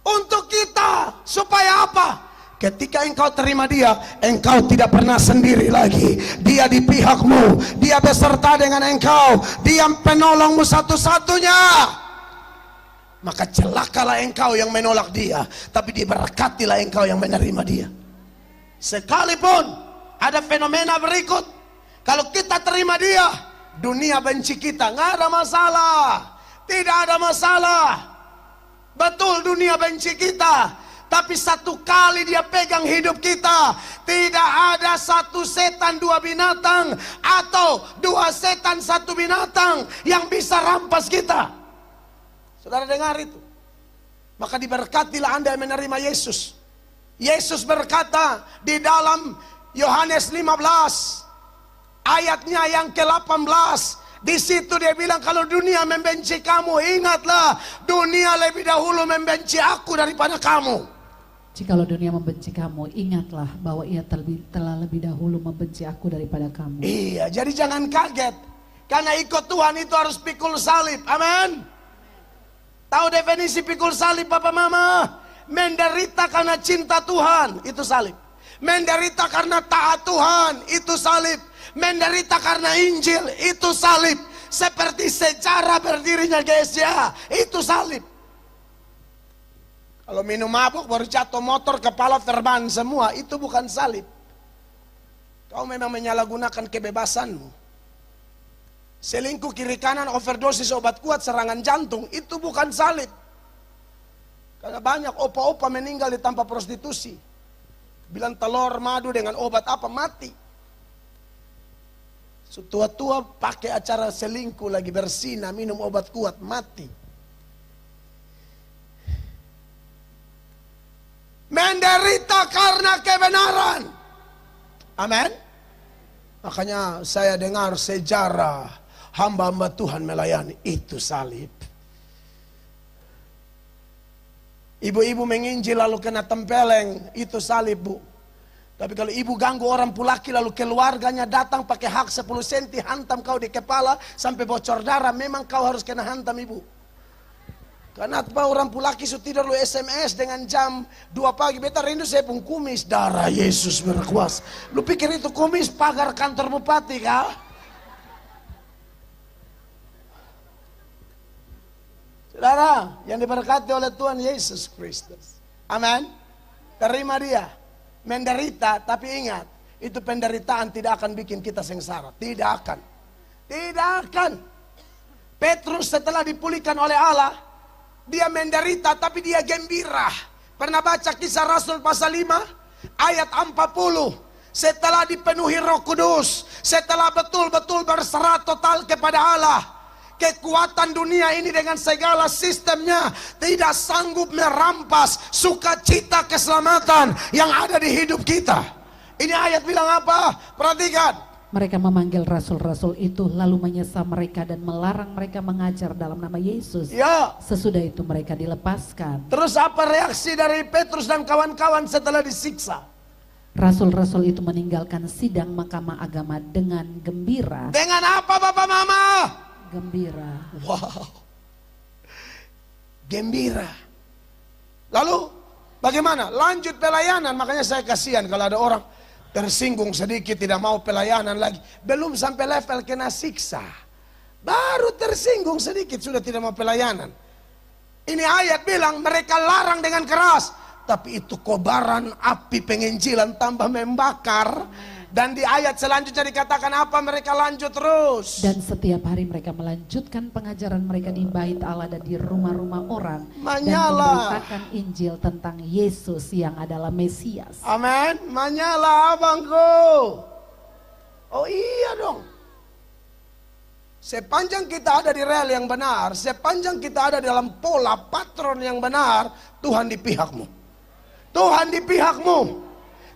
A: Untuk kita. Supaya apa? Ketika engkau terima dia, engkau tidak pernah sendiri lagi. Dia di pihakmu. Dia beserta dengan engkau. Dia penolongmu satu-satunya. Maka celakalah engkau yang menolak dia, tapi diberkatilah engkau yang menerima dia. Sekalipun ada fenomena berikut, kalau kita terima dia, dunia benci kita, nggak ada masalah. Tidak ada masalah. Betul dunia benci kita, tapi satu kali dia pegang hidup kita, tidak ada satu setan dua binatang, atau dua setan satu binatang yang bisa rampas kita. Saudara dengar itu. Maka diberkatilah Anda yang menerima Yesus. Yesus berkata di dalam Yohanes 15 ayatnya yang ke-18, di situ dia bilang, kalau dunia membenci kamu, ingatlah dunia lebih dahulu membenci aku daripada kamu.
B: Jikalau dunia membenci kamu, ingatlah bahwa ia telah lebih dahulu membenci aku daripada kamu.
A: Iya, jadi jangan kaget. Karena ikut Tuhan itu harus pikul salib. Amin. Tahu definisi pikul salib Bapak Mama? Menderita karena cinta Tuhan, itu salib. Menderita karena taat Tuhan, itu salib. Menderita karena Injil, itu salib. Seperti sejarah berdirinya gereja, itu salib. Kalau minum mabuk baru jatuh motor, kepala terbang semua, itu bukan salib. Kau memang menyalahgunakan kebebasanmu. Selingkuh kiri kanan, overdosis obat kuat, serangan jantung, itu bukan salib. Karena banyak opa-opa meninggal di tanpa prostitusi. Bilang telur madu dengan obat apa, mati. Tua-tua pakai acara selingkuh lagi, bersina, minum obat kuat, mati. Menderita karena kebenaran. Amin. Makanya saya dengar sejarah hamba-hamba Tuhan melayani, itu salib. Ibu-ibu menginjil lalu kena tempeleng, itu salib bu. Tapi kalau ibu ganggu orang Pulaki lalu keluarganya datang pakai hak 10 senti hantam kau di kepala sampai bocor darah, memang kau harus kena hantam ibu. Karena apa orang Pulaki su tidur lu SMS dengan jam 2 pagi, beta rindu saya pun kumis, darah Yesus berkuasa. Lu pikir itu kumis pagar kantor bupati kah? Saudara yang diberkati oleh Tuhan Yesus Kristus. Amin. Terima dia. Menderita, tapi ingat, itu penderitaan tidak akan bikin kita sengsara. Tidak akan. Tidak akan. Petrus setelah dipulihkan oleh Allah, dia menderita tapi dia gembira. Pernah baca Kisah Rasul pasal 5 ayat 40. Setelah dipenuhi Roh Kudus, setelah betul-betul berserah total kepada Allah, kekuatan dunia ini dengan segala sistemnya tidak sanggup merampas sukacita keselamatan yang ada di hidup kita. Ini ayat bilang apa? Perhatikan.
B: Mereka memanggil rasul-rasul itu lalu menyesal mereka dan melarang mereka mengajar dalam nama Yesus.
A: Ya.
B: Sesudah itu mereka dilepaskan.
A: Terus apa reaksi dari Petrus dan kawan-kawan setelah disiksa?
B: Rasul-rasul itu meninggalkan sidang mahkamah agama dengan gembira.
A: Dengan apa Bapak Mama?
B: Gembira.
A: Wow. Gembira. Lalu bagaimana? Lanjut pelayanan. Makanya saya kasihan kalau ada orang tersinggung sedikit tidak mau pelayanan lagi. Belum sampai level kena siksa. Baru tersinggung sedikit sudah tidak mau pelayanan. Ini ayat bilang mereka larang dengan keras. Tapi itu kobaran api penginjilan tambah membakar. Dan di ayat selanjutnya dikatakan apa? Mereka lanjut terus.
B: Dan setiap hari mereka melanjutkan pengajaran mereka di bait Allah dan di rumah-rumah orang. Dan memberitakan Injil tentang Yesus yang adalah Mesias.
A: Amin. Menyala abangku. Oh iya dong. Sepanjang kita ada di rel yang benar, sepanjang kita ada dalam pola patron yang benar, Tuhan di pihakmu. Tuhan di pihakmu.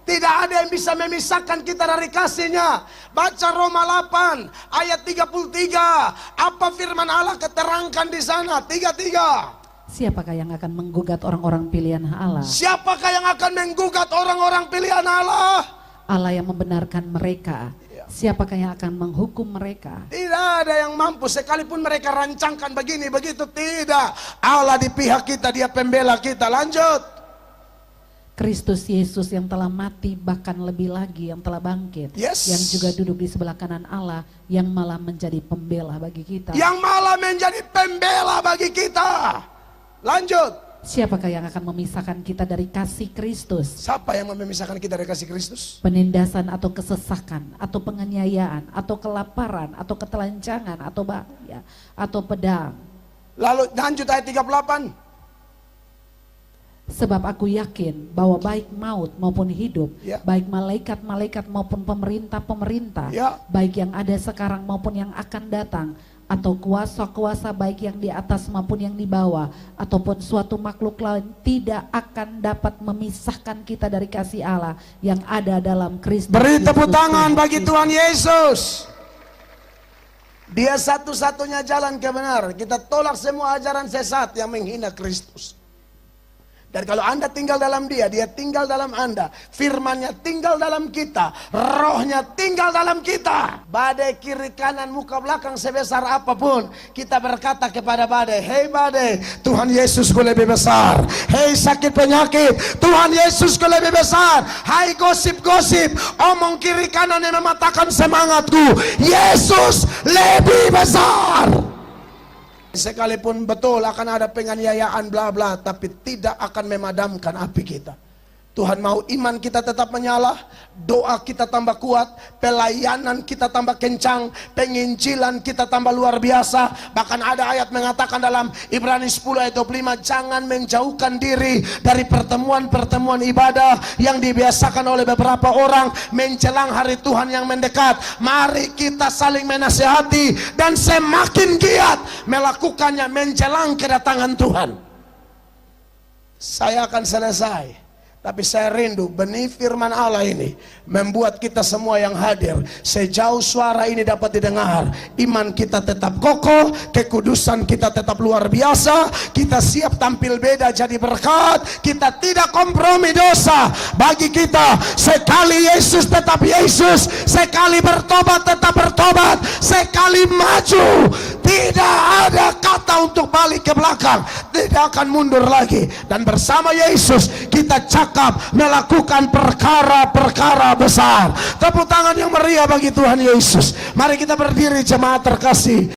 A: Tidak ada yang bisa memisahkan kita dari kasih-Nya. Baca Roma 8 ayat 33. Apa firman Allah keterangkan di sana? 33.
B: Siapakah yang akan menggugat orang-orang pilihan Allah?
A: Siapakah yang akan menggugat orang-orang pilihan Allah?
B: Allah yang membenarkan mereka. Siapakah yang akan menghukum mereka?
A: Tidak ada yang mampu, sekalipun mereka rancangkan begini begitu, tidak. Allah di pihak kita, Dia pembela kita. Lanjut.
B: Kristus Yesus yang telah mati, bahkan lebih lagi yang telah bangkit,
A: Yes.
B: yang juga duduk di sebelah kanan Allah, yang malah menjadi pembela bagi kita.
A: Yang malah menjadi pembela bagi kita. Lanjut.
B: Siapakah yang akan memisahkan kita dari kasih Kristus?
A: Siapa yang memisahkan kita dari kasih Kristus?
B: Penindasan atau kesesakan, atau penganiayaan, atau kelaparan, atau ketelanjangan, atau bahaya, atau pedang.
A: Lalu lanjut ayat 38.
B: Sebab aku yakin bahwa baik maut maupun hidup,
A: Ya.
B: baik malaikat-malaikat maupun pemerintah-pemerintah,
A: Ya.
B: baik yang ada sekarang maupun yang akan datang, atau kuasa-kuasa baik yang di atas maupun yang di bawah, ataupun suatu makhluk lain, tidak akan dapat memisahkan kita dari kasih Allah yang ada dalam Kristus.
A: Beri tepuk
B: Yesus
A: tangan
B: Tuhan
A: bagi
B: Kristus.
A: Tuhan Yesus. Dia satu-satunya jalan kebenaran. Kita tolak semua ajaran sesat yang menghina Kristus. Dan kalau Anda tinggal dalam Dia, Dia tinggal dalam Anda. Firman-Nya tinggal dalam kita. Roh-Nya tinggal dalam kita. Badai kiri kanan muka belakang sebesar apapun, kita berkata kepada badai, hei badai, Tuhan Yesusku lebih besar. Hei sakit penyakit, Tuhan Yesusku lebih besar. Hai gosip-gosip, omong kiri kanan yang mematahkan semangatku, Yesus lebih besar. Sekalipun betul akan ada penganiayaan bla bla, tapi tidak akan memadamkan api kita. Tuhan mau iman kita tetap menyala, doa kita tambah kuat, pelayanan kita tambah kencang, penginjilan kita tambah luar biasa. Bahkan ada ayat mengatakan dalam Ibrani 10 ayat 25, jangan menjauhkan diri dari pertemuan-pertemuan ibadah yang dibiasakan oleh beberapa orang menjelang hari Tuhan yang mendekat. Mari kita saling menasihati dan semakin giat melakukannya menjelang kedatangan Tuhan. Saya akan selesai. Tapi saya rindu benih firman Allah ini membuat kita semua yang hadir, sejauh suara ini dapat didengar, iman kita tetap kokoh, kekudusan kita tetap luar biasa, kita siap tampil beda jadi berkat, kita tidak kompromi dosa. Bagi kita sekali Yesus tetap Yesus, sekali bertobat tetap bertobat, sekali maju tidak ada kata untuk balik ke belakang, tidak akan mundur lagi. Dan bersama Yesus kita cakap melakukan perkara-perkara besar. Tepuk tangan yang meriah bagi Tuhan Yesus. Mari kita berdiri jemaat terkasih.